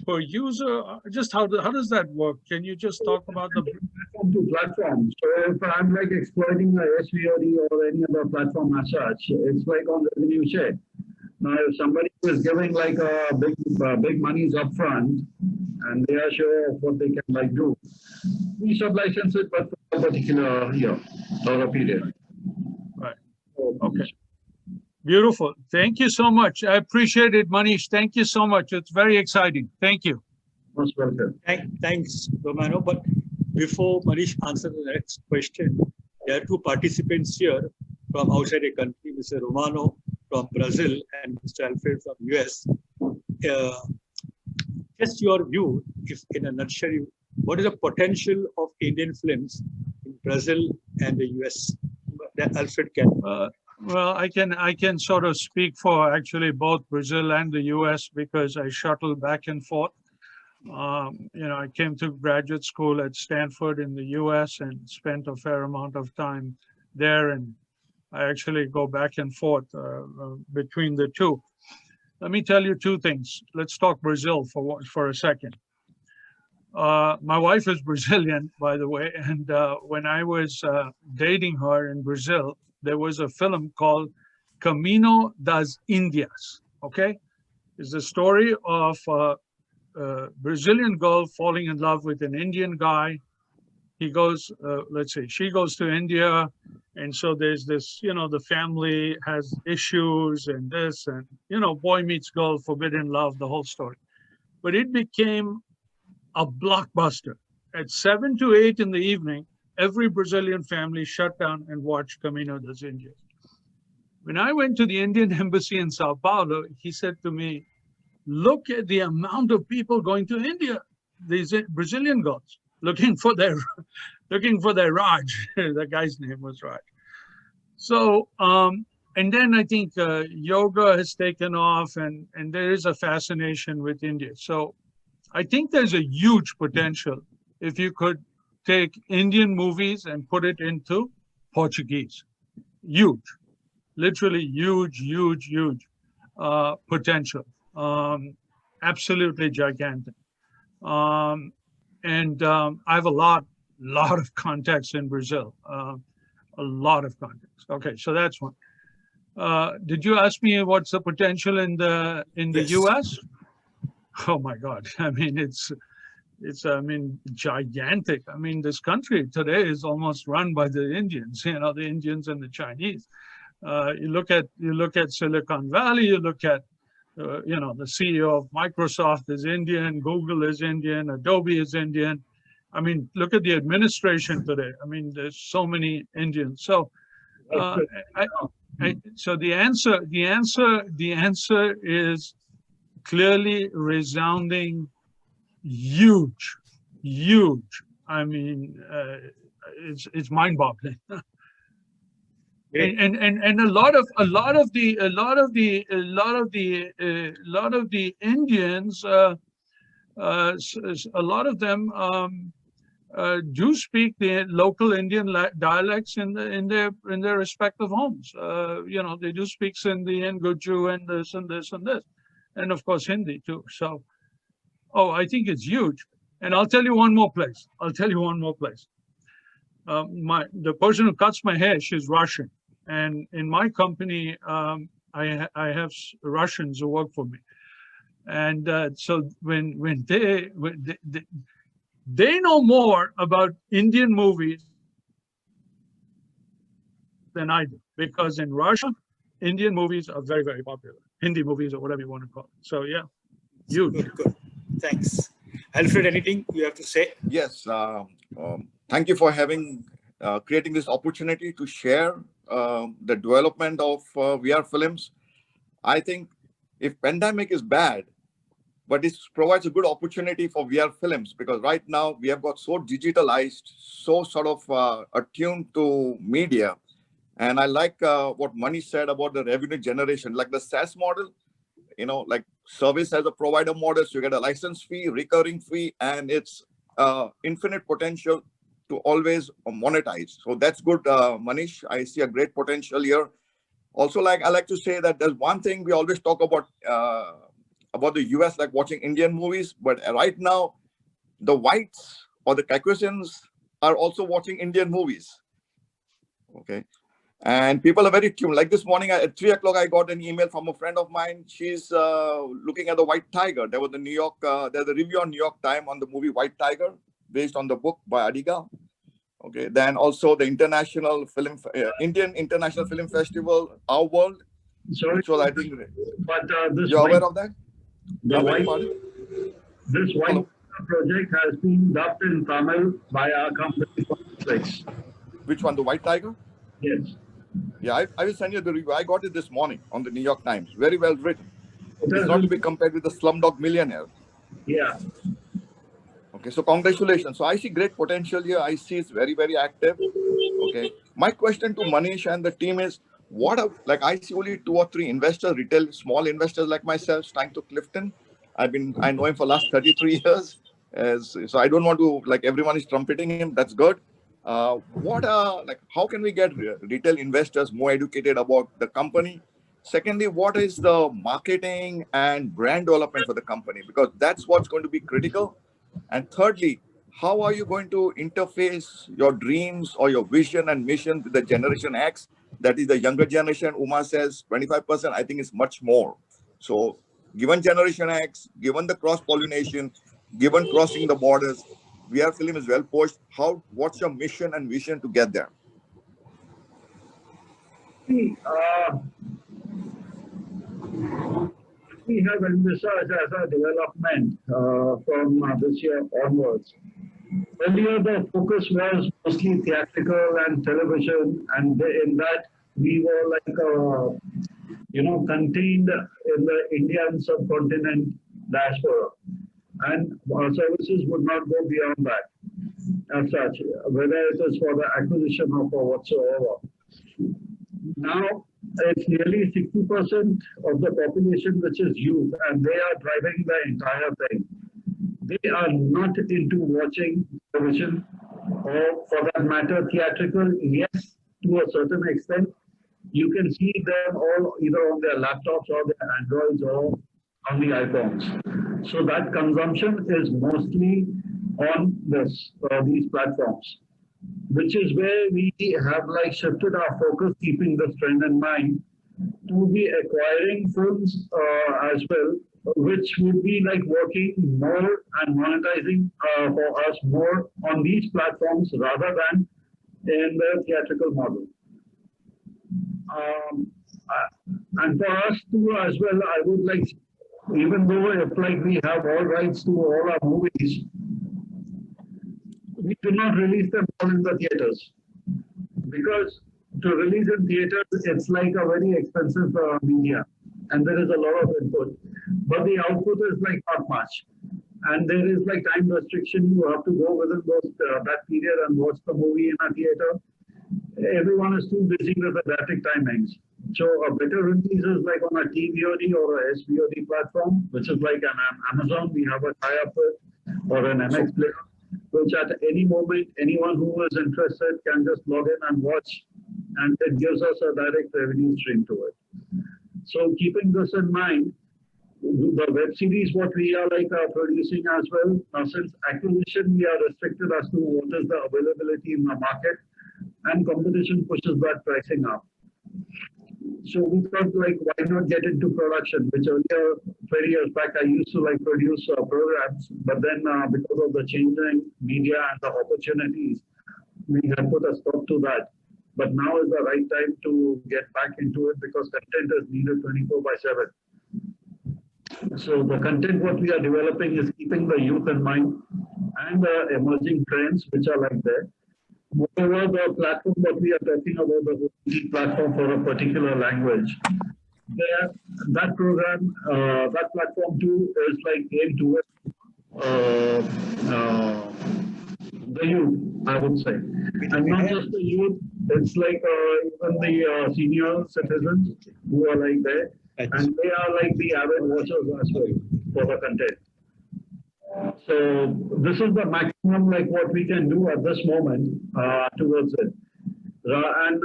per user? Just how does that work? Can you just talk about the platform to platform? So if I'm like exploiting the SVOD or any other platform as such, it's like on revenue share. Now, if somebody is giving like a big monies upfront, and they are sure of what they can like do, we sub-license it, but for a particular year or a period. Right. Okay. Beautiful. Thank you so much. I appreciate it, Manish. Thank you so much. It's very exciting. Thank you. Most welcome. Thanks, Romano. But before Manish answers the next question, there are two participants here from outside the country, Mr. Romano from Brazil and Mr. Alfred from US. Just your view, if in a nutshell, what is the potential of Indian films in Brazil and the US? That Alfred can. Well, I can sort of speak for actually both Brazil and the US because I shuttle back and forth. I came to graduate school at Stanford in the US and spent a fair amount of time there. And I actually go back and forth between the two. Let me tell you two things. Let's talk Brazil for a second. My wife is Brazilian, by the way, and when I was dating her in Brazil, there was a film called Caminho das Indias, okay? It's the story of a Brazilian girl falling in love with an Indian guy. He goes, let's say, she goes to India, and so there's this, the family has issues and this, and, boy meets girl, forbidden love, the whole story. But it became a blockbuster. At 7 to 8 in the evening, every Brazilian family shut down and watched Caminho das Indias. When I went to the Indian embassy in Sao Paulo, he said to me, look at the amount of people going to India, these Brazilian girls, looking for their Raj. The guy's name was Raj. So, and then I think yoga has taken off and there is a fascination with India. So I think there's a huge potential if you could take Indian movies and put it into Portuguese. Huge, literally huge potential. Absolutely gigantic. And I have a lot of contacts in Brazil, a lot of contacts. Okay, so that's one. Did you ask me what's the potential in the Yes. US? Oh my God! I mean, it's gigantic. I mean, this country today is almost run by the Indians. The Indians and the Chinese. You look at Silicon Valley. You look at the CEO of Microsoft is Indian, Google is Indian, Adobe is Indian. I mean, look at the administration today. I mean, there's so many Indians. So So the answer is clearly resounding huge. I mean, it's mind-boggling. And a lot of the Indians, a lot of them do speak the local Indian dialects in their respective homes. You know, they do speak Sindhi and Gujju and this and this and this, and of course Hindi too. So, oh, I think it's huge. And I'll tell you one more place. The person who cuts my hair, she's Russian, and in my company, I have Russians who work for me, and so when they know more about Indian movies than I do, because in Russia, Indian movies are very, very popular. Hindi movies or whatever you want to call it. So yeah, huge. Good. Thanks. Alfred, anything you have to say? Yes. Thank you for creating this opportunity to share the development of VR films. I think if pandemic is bad, but it provides a good opportunity for VR films, because right now we have got so digitalized, so sort of attuned to media. And I like what Manish said about the revenue generation, like the SaaS model, you know, like service as a provider model. So you get a license fee, recurring fee, and it's infinite potential to always monetize. So that's good, Manish. I see a great potential here. Also, like I like to say that there's one thing we always talk about the US, like watching Indian movies, but right now the whites or the Caucasians are also watching Indian movies. Okay. And people are very tuned. Like this morning at 3 o'clock, I got an email from a friend of mine. She's looking at the White Tiger. There was the there's a review on New York Times on the movie White Tiger, based on the book by Adiga. Okay. Then also the Indian International Film Festival, Our World. Sorry, which was, I think, but you're aware of that? This white project has been dubbed in Tamil by our company. Which one? The White Tiger? Yes. Yeah, I will send you the review. I got it this morning on the New York Times. Very well written. It's not to be compared with the Slumdog Millionaire. Yeah. Okay, so congratulations. So I see great potential here. I see it's very, very active. Okay. My question to Manish and the team is, I see only 2 or 3 investors, retail, small investors like myself, trying to Clifton. I know him for the last 33 years. So I don't want to, like everyone is trumpeting him. That's good. How can we get retail investors more educated about the company? Secondly, what is the marketing and brand development for the company? Because that's what's going to be critical. And thirdly, how are you going to interface your dreams or your vision and mission with the Generation X? That is the younger generation. Uma says 25%, I think is much more. So given Generation X, given the cross-pollination, given crossing the borders, VR Film is well poised. What's your mission and vision to get there? We have envisaged as a development from this year onwards. Earlier, the focus was mostly theatrical and television, and in that we were contained in the Indian subcontinent diaspora, and our services would not go beyond that as such, whether it is for the acquisition or for whatsoever. Now, it's nearly 60% of the population which is youth, and they are driving the entire thing. They are not into watching television or, for that matter, theatrical. Yes, to a certain extent. You can see them all either on their laptops or their Androids or on the iPhones. So that consumption is mostly on these platforms, which is where we have shifted our focus, keeping this trend in mind, to be acquiring films as well, which would be working more and monetizing for us more on these platforms rather than in the theatrical model. And for us too as well, I would even though we have all rights to all our movies, we do not release them all in the theaters, because to release in theaters, it's like a very expensive media, and there is a lot of input, but the output is like not much. And there is like time restriction. You have to go within that period and watch the movie in a theater. Everyone is too busy with the erratic timings. So a better release is like on a TVOD or a SVOD platform, which is like an Amazon we have a tie-up with, or an MX player, which at any moment, anyone who is interested can just log in and watch, and it gives us a direct revenue stream to it. So keeping this in mind, the web series what we are like producing as well. Now, since acquisition, we are restricted as to what is the availability in the market, and competition pushes that pricing up. So we thought, like, why not get into production? Which earlier, 20 years back, I used to like produce programs, but then because of the changing media and the opportunities, we have put a stop to that. But now is the right time to get back into it because content is needed 24/7. So the content what we are developing is keeping the youth in mind and the emerging trends which are like that. Moreover, the platform that we are talking about, the OTT platform for a particular language, that program, that platform too is like aimed towards the youth, I would say. And not just the youth, it's like even the senior citizens who are like there. And they are like the avid watchers as well for the content. So this is the maximum like what we can do at this moment towards it. And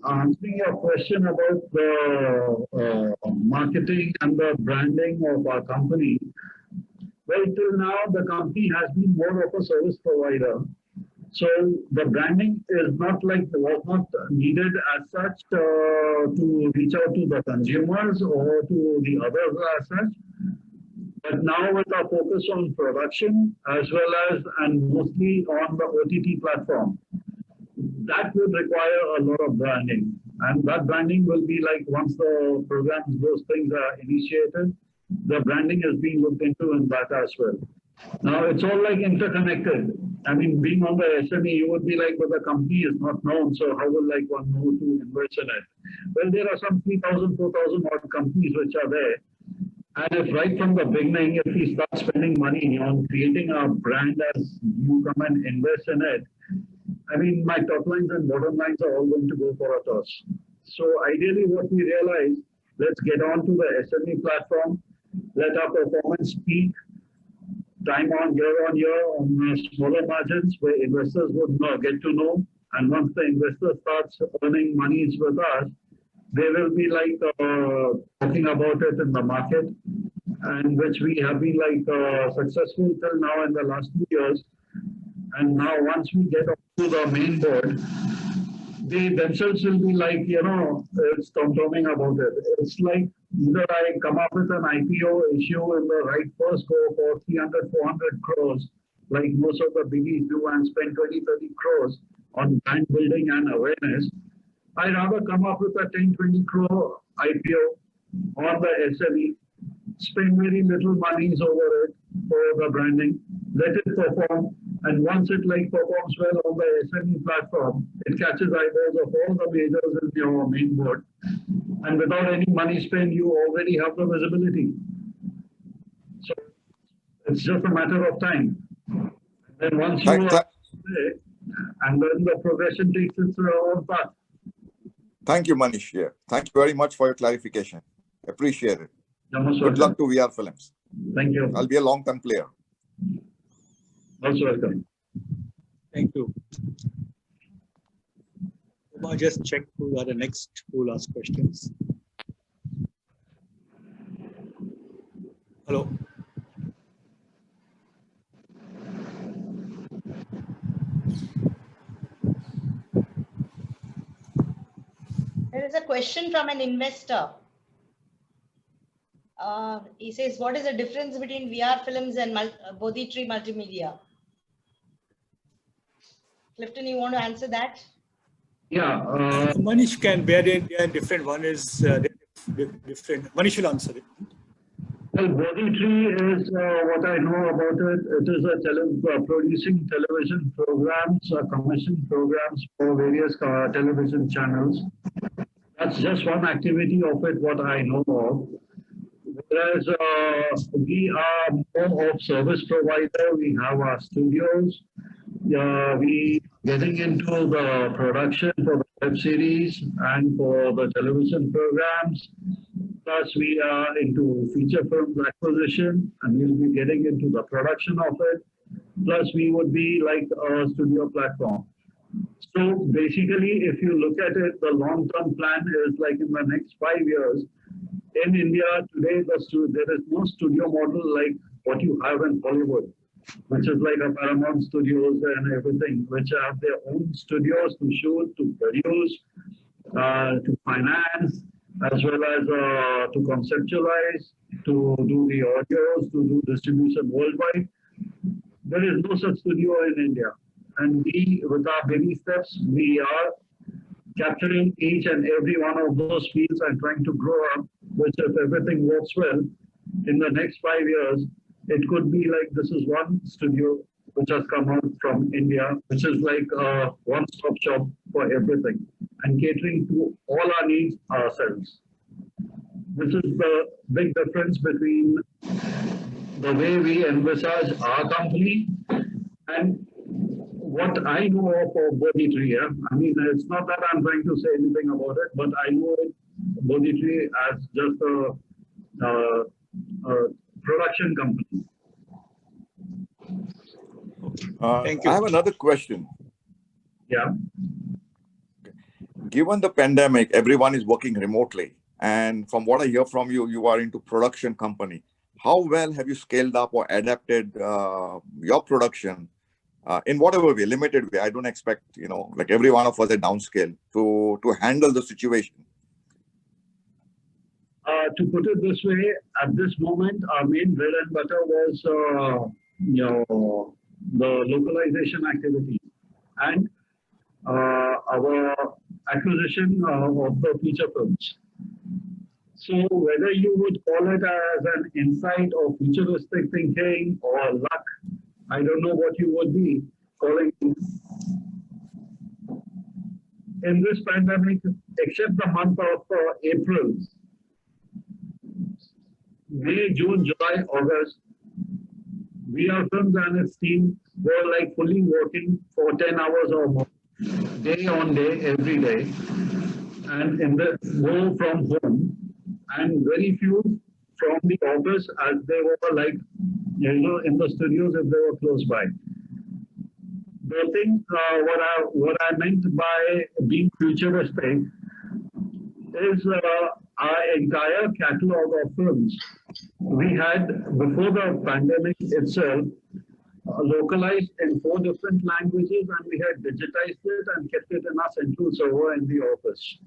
answering your question about the marketing and the branding of our company, well, till now the company has been more of a service provider. So the branding is not like was not needed as such to reach out to the consumers or to the others as such. But now with our focus on production as well as and mostly on the OTT platform, that would require a lot of branding. And that branding will be like once the programs, those things are initiated, the branding is being looked into in that as well. Now it's all like interconnected. I mean, being on the SME, you would be like, but the company is not known, so how will like one know to invest in it? Well, there are some 3,000, 4,000 odd companies which are there. And if right from the beginning, if we start spending money on creating a brand as you come and invest in it, I mean, my top lines and bottom lines are all going to go for a toss. So ideally what we realize, let's get on to the SME platform, let our performance peak, time on year on smaller margins where investors would get to know. And once the investor starts earning monies with us, they will be like talking about it in the market, and which we have been like successful till now in the last 2 years. And now once we get onto the main board, they themselves will be like, you know, it's talking about it. It's like either I come up with an IPO issue in the right first go for 300, 400 crores, like most of the biggies do, and spend 20, 30 crores on brand building and awareness. I'd rather come up with a 10, 20 crore IPO on the SME, spend very little monies over it for the branding, let it perform, and once it like performs well on the SME platform, it catches eyeballs of all the majors in your main board. And without any money spent, you already have the visibility. So it's just a matter of time. And then once you are there, and then the progression takes its own path. Thank you, Manish. Yeah. Thank you very much for your clarification. Appreciate it. Good luck to VR Films. Thank you. I'll be a long-term player. Also welcome. Thank you. I'll just check who are the next who will ask questions. Hello. There is a question from an investor. He says, what is the difference between VR Films and Bodhi Tree Multimedia? Clifton, you want to answer that? Yeah. Manish can bear it. They are different. One is different. Manish will answer it. Well, Bodhi Tree is what I know about it. It is a producing television programs, commission programs for various television channels. That's just one activity of it, what I know of. Whereas we are more of service provider. We have our studios. We getting into the production for the web series and for the television programs. Plus, we are into feature films acquisition, and we'll be getting into the production of it. Plus, we would be like a studio platform. So basically, if you look at it, the long-term plan is like in the next 5 years. In India today, there is no studio model like what you have in Hollywood, which is like a Paramount Studios and everything, which have their own studios to shoot, to produce, to finance, as well as to conceptualize, to do the audios, to do distribution worldwide. There is no such studio in India. And we, with our baby steps, we are capturing each and every one of those fields and trying to grow up, which if everything works well, in the next 5 years, it could be like this is one studio which has come out from India, which is like a one-stop shop for everything and catering to all our needs ourselves. This is the big difference between the way we envisage our company and what I know of Bodhi Tree. I mean, it's not that I'm trying to say anything about it, but I know Bodhi Tree as just a production company. Thank you. I have another question. Yeah. Given the pandemic, everyone is working remotely. And from what I hear from you, you are into production company. How well have you scaled up or adapted your production in whatever way, limited way? I don't expect, like every one of us at downscale to handle the situation. To put it this way, at this moment, our main bread and butter was, the localization activity and our acquisition of the feature films. So whether you would call it as an insight or futuristic thinking or luck, I don't know what you would be calling it. In this pandemic, except the month of April, May, June, July, August, VR Films and its team were like fully working for 10 hours or more, day on day, every day, and in the go from home, and very few from the office as they were like, in the studios if they were close by. The thing, what I meant by being futuristic is our entire catalog of films we had before the pandemic itself localized in 4 different languages, and we had digitized it and kept it in our central server in the office.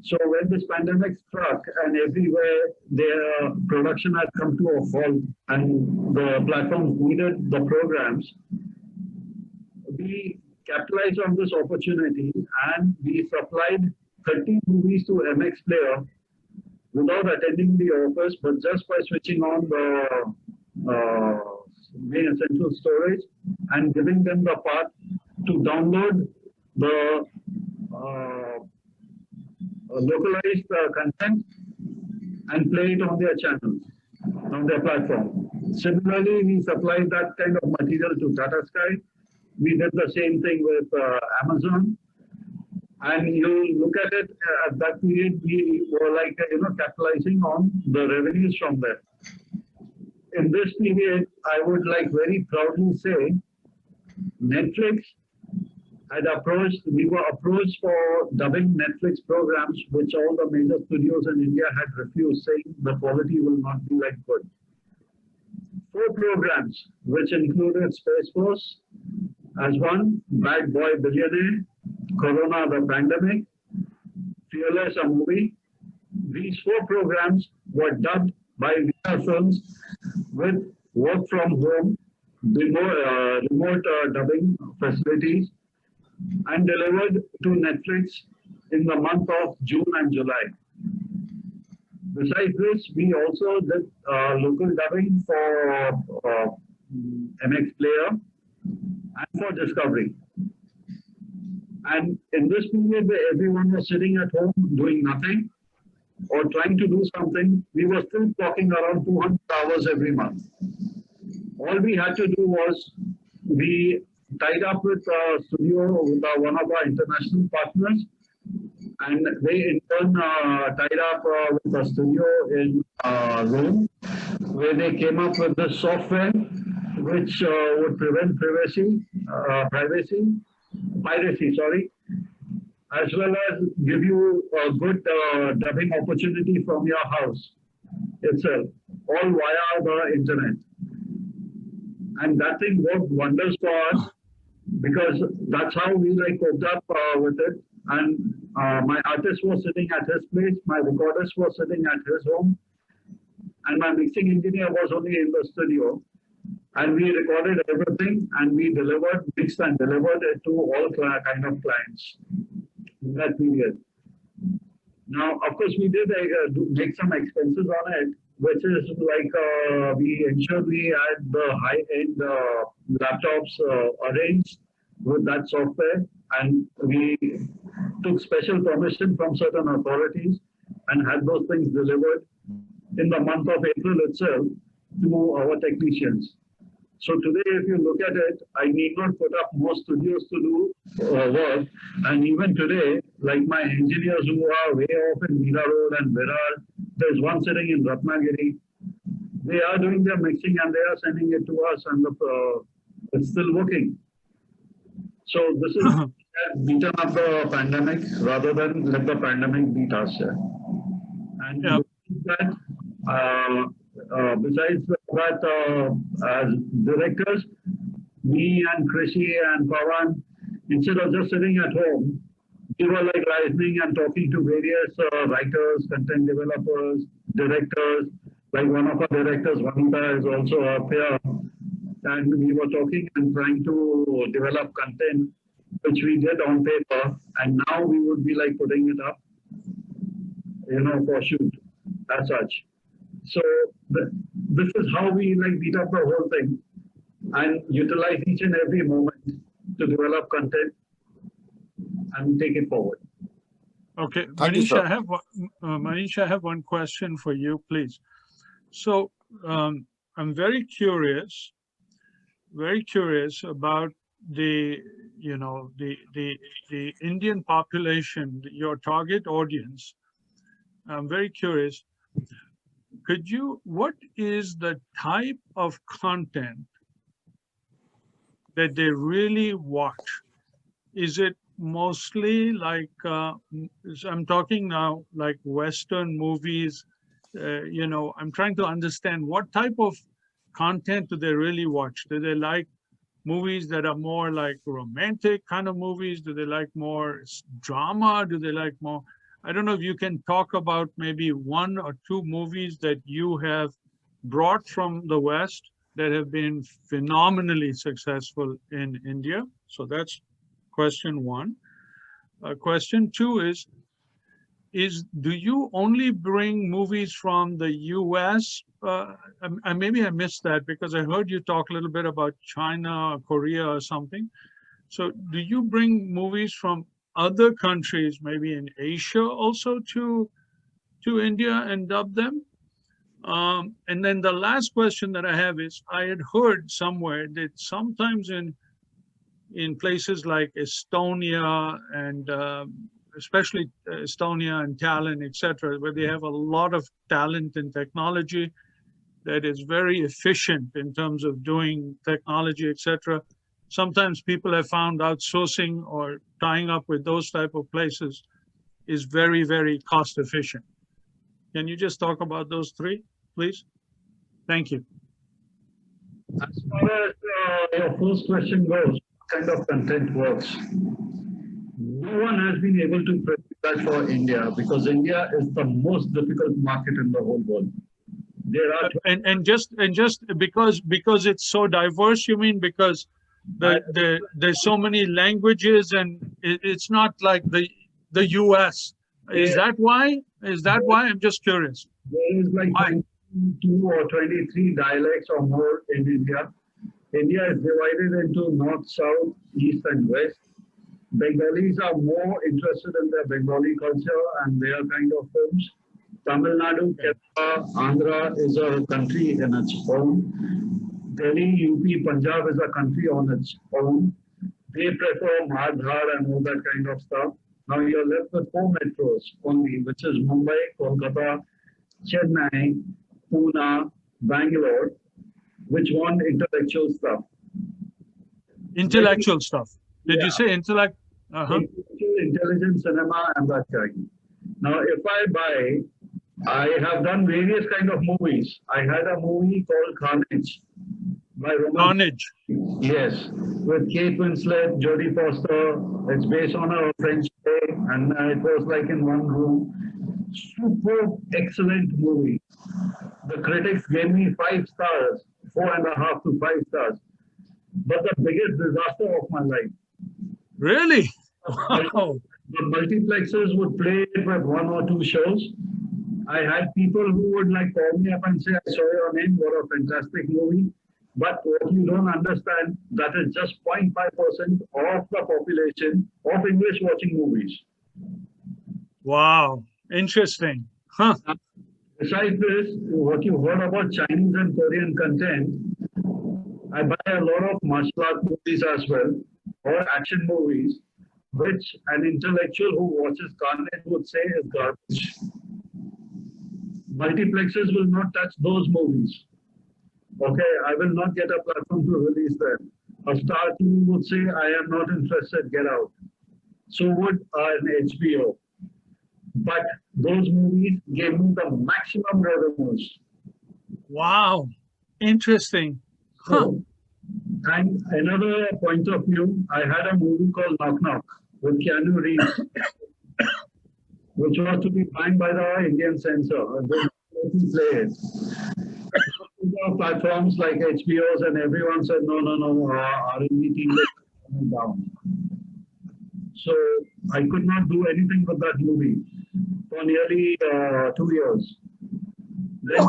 So when this pandemic struck and everywhere their production had come to a halt and the platforms needed the programs, we capitalized on this opportunity and we supplied 30 movies to MX Player without attending the office, but just by switching on the main central storage and giving them the path to download the localized content and play it on their channels, on their platform. Similarly, we supplied that kind of material to Tata Sky. We did the same thing with Amazon. And you look at it at that period, we were like, capitalizing on the revenues from that. In this period, I would like very proudly say, Netflix we were approached for dubbing Netflix programs, which all the major studios in India had refused, saying the quality will not be like good. 4 programs, which included Space Force as one, Bad Boy Billionaire, Corona the Pandemic, Fearless a movie. These 4 programs were dubbed by VR Films with work from home, remote dubbing facilities, and delivered to Netflix in the month of June and July. Besides this, we also did local dubbing for MX Player and for Discovery. And in this period where everyone was sitting at home doing nothing or trying to do something, we were still clocking around 200 hours every month. All we had to do was we tied up with a studio with one of our international partners, and they in turn tied up with a studio in Rome, where they came up with the software which would prevent piracy, as well as give you a good dubbing opportunity from your house itself, all via the internet. And that thing worked wonders for us, because that's how we like coped up with it. And my artist was sitting at his place, my recordist was sitting at his home, and my mixing engineer was only in the studio. And we recorded everything, and we mixed and delivered it to all kind of clients in that period. Now, of course, we did make some expenses on it, which is like we ensured we had the high-end laptops arranged with that software, and we took special permission from certain authorities and had those things delivered in the month of April itself to our technicians. So today, if you look at it, I need not put up more studios to do work. And even today, like my engineers who are way off in Mira Road and Virar, there's one sitting in Ratnagiri. They are doing their mixing and they are sending it to us, and it's still working. So this is beaten up the pandemic rather than let the pandemic beat us. And that, besides that, as directors, me and Krishi and Pawan, instead of just sitting at home, we were like listening and talking to various writers, content developers, directors. Like one of our directors, Vanita, is also up here. And we were talking and trying to develop content, which we did on paper. And now we would be like putting it up, for shoot as such. So this is how we like beat up the whole thing and utilize each and every moment to develop content and take it forward. Okay, Manish, I have one question for you, please. So I'm very curious about the Indian population, your target audience. I'm very curious. What is the type of content that they really watch? Is it mostly like, I'm talking now like Western movies, I'm trying to understand what type of content do they really watch? Do they like movies that are more like romantic kind of movies? Do they like more drama? Do they like more? I don't know if you can talk about maybe one or two movies that you have brought from the West that have been phenomenally successful in India. So that's question one. Question two is do you only bring movies from the US? Maybe I missed that because I heard you talk a little bit about China, or Korea or something. So do you bring movies from other countries, maybe in Asia also to India and dub them? And then the last question that I have is, I had heard somewhere that sometimes in places like Estonia and especially Estonia and Tallinn, etc., where they have a lot of talent in technology that is very efficient in terms of doing technology, etc. Sometimes people have found outsourcing or tying up with those type of places is very, very cost efficient. Can you just talk about those three, please? Thank you. As far as your first question goes, what kind of content works? No one has been able to predict that for India, because India is the most difficult market in the whole world. There are and just because it's so diverse, you mean because there's so many languages, and it's not like the US Is that why? Is that why? I'm just curious. There is like Why? 22 or 23 dialects or more in India. India is divided into north, south, east, and west. Bengalis are more interested in their Bengali culture and their kind of films. Tamil Nadu, Kerala, Andhra is a country in its own. Delhi, UP, Punjab is a country on its own. They prefer Madhar and all that kind of stuff. Now you're left with 4 metros only, which is Mumbai, Kolkata, Chennai, Pune, Bangalore, which want intellectual stuff. Intellectual stuff. Did Yeah. you say intellect? Intellectual, intelligent cinema and that kind. Now, if I have done various kind of movies. I had a movie called Carnage by Roman. Carnage. Yes, with Kate Winslet, Jodie Foster. It's based on a French play, and it was like in one room. Super excellent movie. The critics gave me 5 stars, 4.5 to 5 stars. But the biggest disaster of my life. Really? Wow. The multiplexes would play it with 1 or 2 shows. I had people who would like call me up and say, I saw your name, what a fantastic movie. But what you don't understand, that is just 0.5% of the population of English watching movies. Wow. Interesting. Huh. Besides this, what you heard about Chinese and Korean content, I buy a lot of martial art movies as well, or action movies, which an intellectual who watches Carnage would say is garbage. Multiplexes will not touch those movies. Okay, I will not get a platform to release them. A Star TV would say, I am not interested, get out. So would an HBO. But those movies gave me the maximum revenues. Wow. Interesting. Huh. And another point of view, I had a movie called Knock Knock with Keanu Reeves, which was to be banned by the Indian censor. They didn't play it. Platforms like HBO's and everyone said, no, R&D team is coming down. So I could not do anything with that movie for nearly 2 years. Then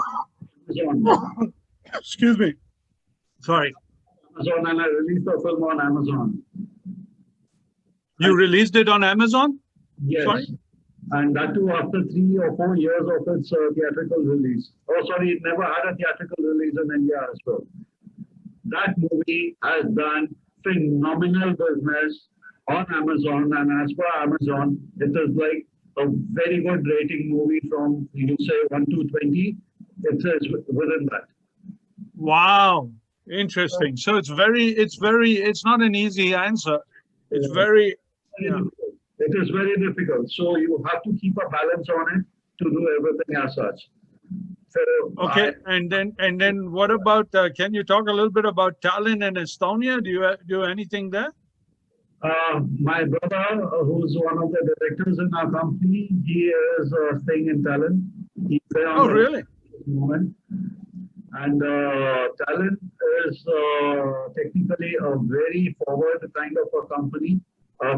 Amazon. Excuse me. Sorry. Amazon, and I released the film on Amazon. You released it on Amazon? Yes. Sorry? And that too after 3 or 4 years of its theatrical release. Oh, sorry, it never had a theatrical release in India as well. That movie has done phenomenal business on Amazon, and as per Amazon, it is like a very good rating movie from, you say 1 to 20, it is within that. Wow. Interesting. So it's not an easy answer. It's very, yeah. It is very difficult. So you have to keep a balance on it to do everything as such. So Okay. And then what about, can you talk a little bit about Tallinn and Estonia? Do you do anything there? My brother, who's one of the directors in our company, he is staying in Tallinn. He's there Oh, really? moment. And Tallinn is technically a very forward kind of a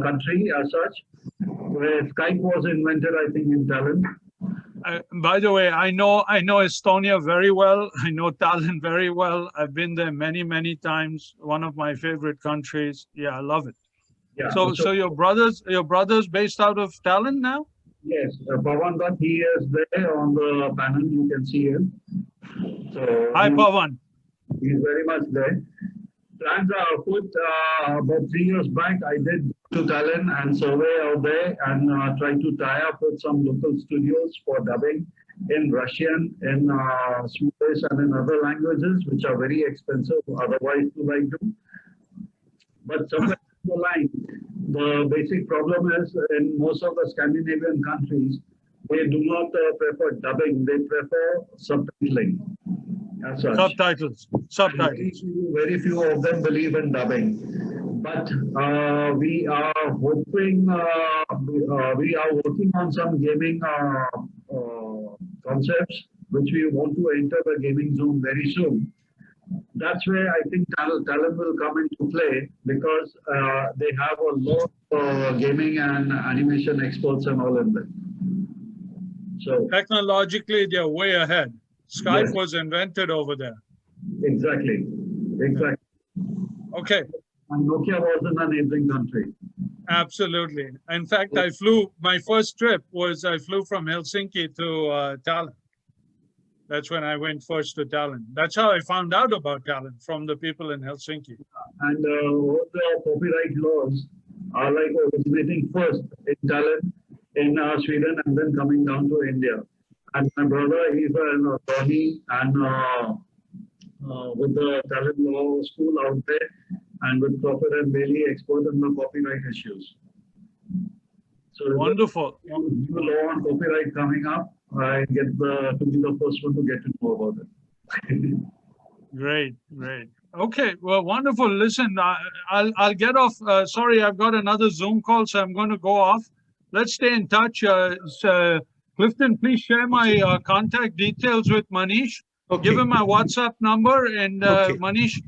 country as such, where Skype was invented, I think, in Tallinn. By the way, I know Estonia very well. I know Tallinn very well. I've been there many, many times. One of my favorite countries. Yeah, I love it. Yeah. So your brother's based out of Tallinn now? Yes, Pawan Dutt, he is there on the panel. You can see him. So Hi, Pawan. he's very much there. Plans are afoot. About 3 years back, I did to Tallinn and survey out there and try to tie up with some local studios for dubbing in Russian, in Swedish, and in other languages, which are very expensive otherwise to like do. But somewhere down the line, the basic problem is in most of the Scandinavian countries, they do not prefer dubbing; they prefer subtitling. As such. Subtitles. Very few of them believe in dubbing. But we are hoping, we are working on some gaming concepts, which we want to enter the gaming zone very soon. That's where I think Tallinn will come into play, because they have a lot of gaming and animation experts and all in there. So Technologically, they're way ahead. Skype Yes. was invented over there. exactly. Okay, And Nokia was in a neighboring country. absolutely. In fact, my first trip was I flew from Helsinki to Tallinn. That's when I went first to Tallinn. That's how I found out about Tallinn, from the people in Helsinki. And all the copyright laws are like originating first in Tallinn, in Sweden, and then coming down to India. And my brother, he's an attorney and with the Tallinn Law School out there, and with Crawford and Bailey, expert in the copyright issues. So Wonderful. new law on copyright coming up, I get to be the first one to get to know about it. Great, great. Okay, well, wonderful. Listen, I'll get off. Sorry, I've got another Zoom call, so I'm going to go off. Let's stay in touch. Clifton, please share my contact details with Manish. Okay. Give him my WhatsApp number, and Okay. Manish,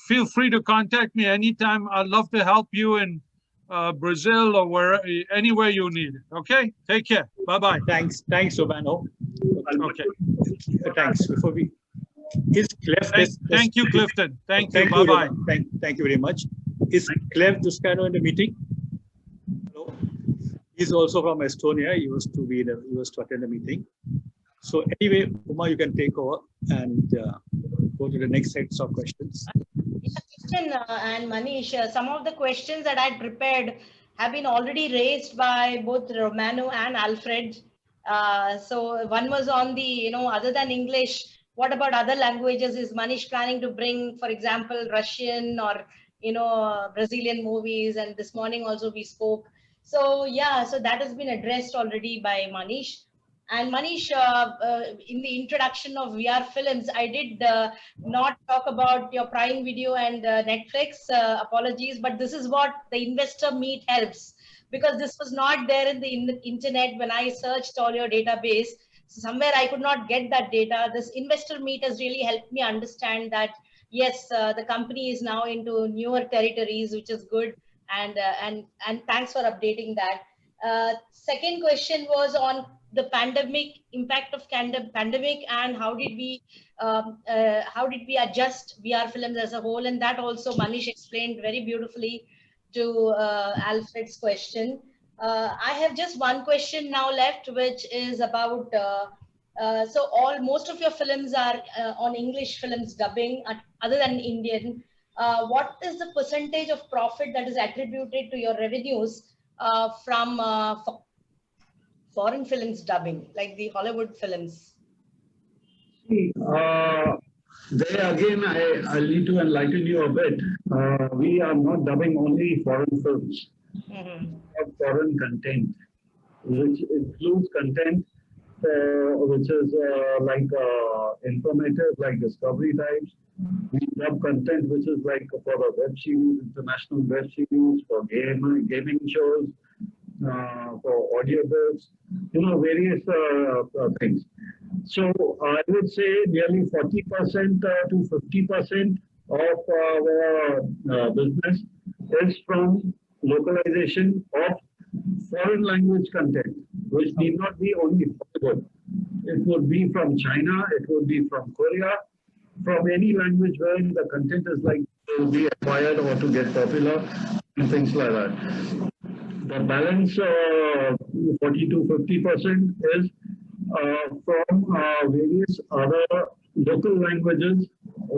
feel free to contact me anytime. I'd love to help you in Brazil or anywhere you need it. Okay, take care. Bye-bye. Thanks, Romano. Okay. Thanks. Before we, is Clef? Thank you, Clifton. Thank you. Thank Bye-bye. Roman. Thank you very much. Is Clef Duskano in the meeting? Hello. He's also from Estonia. He was to attend the meeting. So anyway, Uma, you can take over and go to the next sets of questions. Christian and Manish, some of the questions that I prepared have been already raised by both Romano and Alfred. So one was on the, other than English, what about other languages? Is Manish planning to bring, for example, Russian or, Brazilian movies? And this morning also we spoke. So yeah, so that has been addressed already by Manish. And Manish, in the introduction of VR Films, I did not talk about your Prime Video and Netflix. Apologies, but this is what the investor meet helps, because this was not there in the internet when I searched all your database. So somewhere I could not get that data. This investor meet has really helped me understand that yes, the company is now into newer territories, which is good. And thanks for updating that. Second question was on the impact of pandemic, and how did we adjust VR Films as a whole, and that also Manish explained very beautifully to Alfred's question. I have just one question now left, which is about most of your films are on English films dubbing, other than Indian. What is the percentage of profit that is attributed to your revenues from foreign films dubbing, like the Hollywood films? There again, I need to enlighten you a bit. We are not dubbing only foreign films, but foreign content, which includes content which is informative, like Discovery types. We dub content which is like for the web series, international web series, for gaming shows, for audiobooks, various things. So I would say nearly 40% to 50% of our business is from localization of foreign language content, which need not be only Hollywood. It would be from China, it would be from Korea, from any language where the content is like to be acquired or to get popular and things like that. The balance, 40 to 50%, is from various other local languages,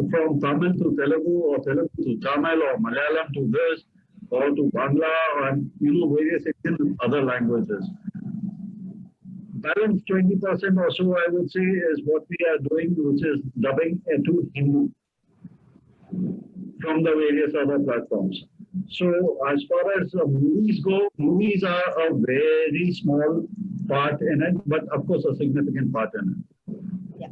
from Tamil to Telugu, or Telugu to Tamil, or Malayalam to this, or to Bangla, and various Indian other languages. Balance 20% or so, I would say, is what we are doing, which is dubbing into Hindi from the various other platforms. So as far as movies go, movies are a very small part in it, but of course a significant part in it. Yeah.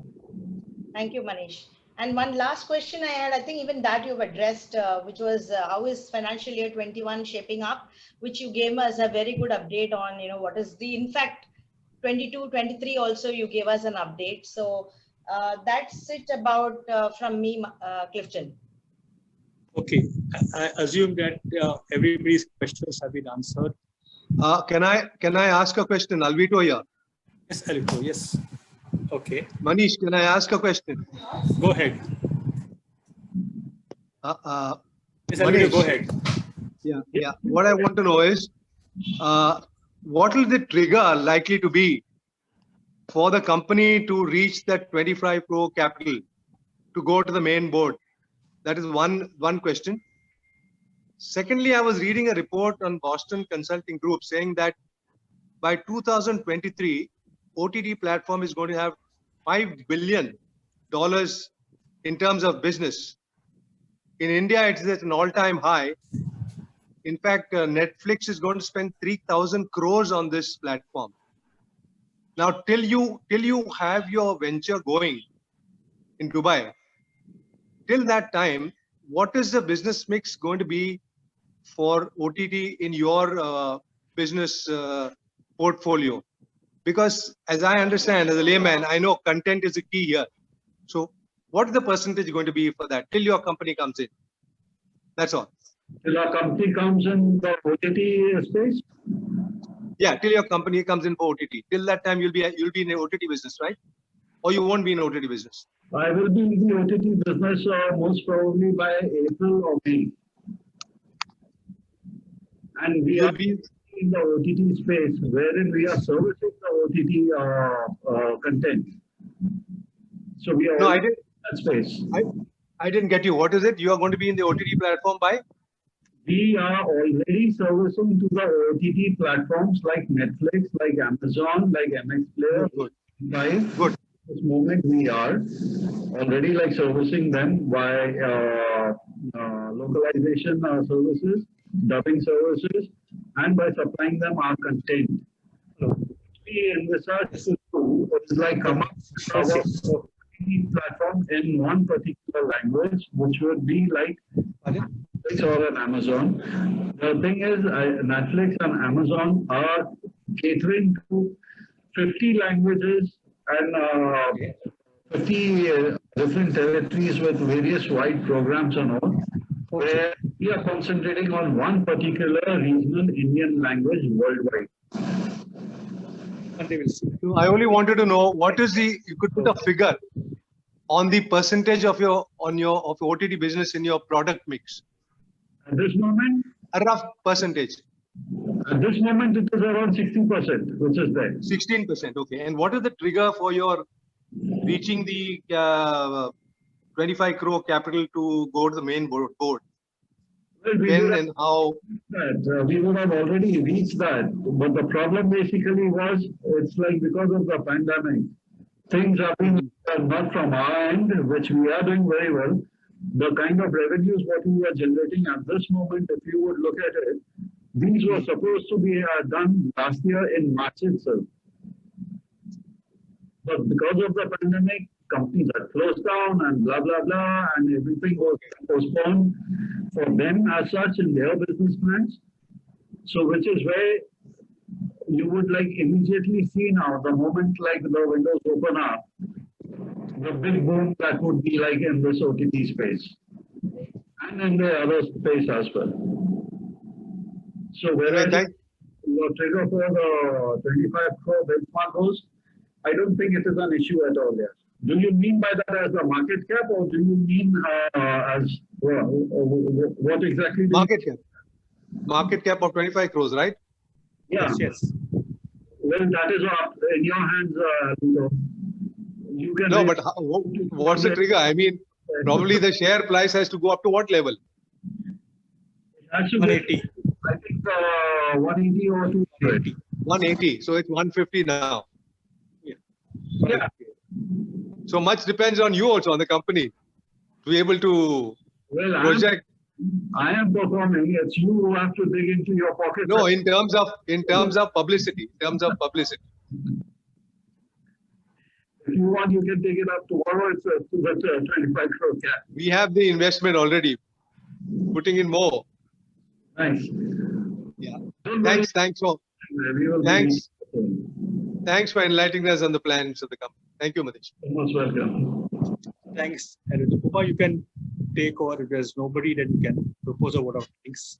Thank you, Manish. And one last question I had, I think even that you've addressed, which was how is financial year 21 shaping up, which you gave us a very good update on, what is in fact, 22, 23 also you gave us an update. So that's it about from me, Clifton. Okay, I assume that everybody's questions have been answered. Can I ask a question, Alvito here? Yes, Alito, yes. Okay, Manish, can I ask a question? go ahead. Yes, Alito, Manish. go ahead. Yeah. What I want to know is, what will the trigger likely to be for the company to reach that 25 crore capital to go to the main board? That is one question. Secondly, I was reading a report on Boston Consulting Group saying that by 2023, OTT platform is going to have $5 billion in terms of business. In India, it is at an all-time high. In fact, Netflix is going to spend 3,000 crores on this platform. Now, till you have your venture going in Dubai, till that time, what is the business mix going to be for OTT in your business portfolio? Because as I understand, as a layman, I know content is the key here. So what is the percentage going to be for that till your company comes in? That's all. Till our company comes in the OTT space? Yeah, till your company comes in for OTT. Till that time, you'll be in the OTT business, right? Or you won't be in OTT business. I will be in the OTT business most probably by April or May. And we are in the OTT space wherein we are servicing the OTT content. So we are No, in that space. I didn't get you. What is it? You are going to be in the OTT platform by? We are already servicing to the OTT platforms like Netflix, like Amazon, like MX Player. Good. Good. At this moment, we are already like servicing them by localization services, dubbing services, and by supplying them our content. We envisage to do is like come up with our OTT platform in one particular language, which would be like Netflix or an Amazon. The thing is, Netflix and Amazon are catering to 50 languages and 50 different territories with various wide programs and all, where we are concentrating on one particular regional Indian language worldwide. So I only wanted to know what is you could put a figure on the percentage of your OTT business in your product mix. At this moment, a rough percentage. At this moment, it is around 60%, which is there. 16%, okay. And what is the trigger for your reaching the 25 crore capital to go to the main board? Well, we would have already reached that. But the problem basically was, it's like because of the pandemic, things have been not from our end, which we are doing very well. The kind of revenues what we are generating at this moment, if you would look at it, these were supposed to be done last year in March itself. But because of the pandemic, companies are closed down and blah, blah, blah, and everything was postponed for them as such in their business plans. So which is where you would like immediately see now, the moment like the windows open up, the big boom that would be like in this OTT space and in the other space as well. So whereas your trigger for the 25 crore benchmark goes, I don't think it is an issue at all there. Do you mean by that as a market cap, or do you mean as what exactly? Market cap. Market cap of 25 crores, right? Yeah. Yes. Well, that is in your hands. You can. No, but what's the trigger? I mean, probably the share price has to go up to what level? It has to 180. I think 180 or 280. 180. So it's 150 now. Yeah. So much depends on you also, on the company, to be able to project. I am performing. It's you who have to dig into your pocket. No, in terms of publicity. If you want, you can take it up tomorrow. It's a 25 crore cap. We have the investment already. Putting in more. Nice. Yeah. Thanks for enlightening us on the plans of the company. Thank you, Manish. You're most welcome. Thanks, Alito. Pupa, you can take over. If there's nobody, then you can propose a vote of thanks.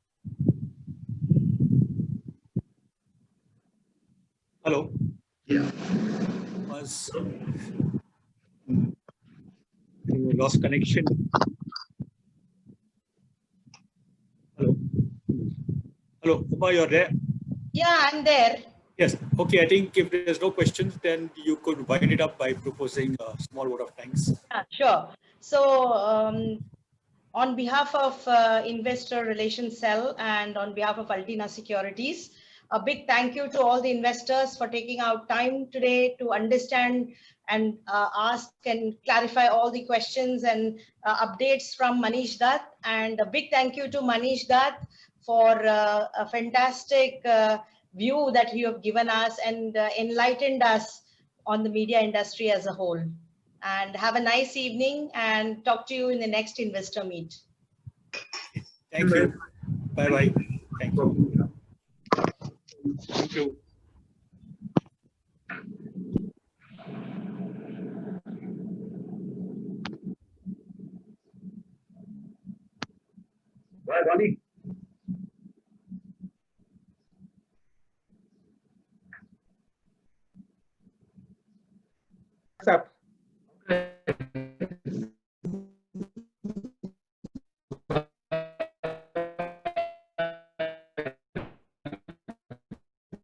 Hello. Yeah. Was we lost connection. Hello. Hello, Uma, you're there? Yeah, I'm there. Yes. Okay. I think if there's no questions, then you could wind it up by proposing a small vote of thanks. Yeah, sure. So, on behalf of Investor Relations Cell and on behalf of Altina Securities, a big thank you to all the investors for taking out time today to understand and ask and clarify all the questions and updates from Manish Dutt. And a big thank you to Manish Dutt for a fantastic view that you have given us and enlightened us on the media industry as a whole. And have a nice evening and talk to you in the next investor meet. Thank you. Bye-bye. Thank you. Thank you. Bye, Bonnie. What's up?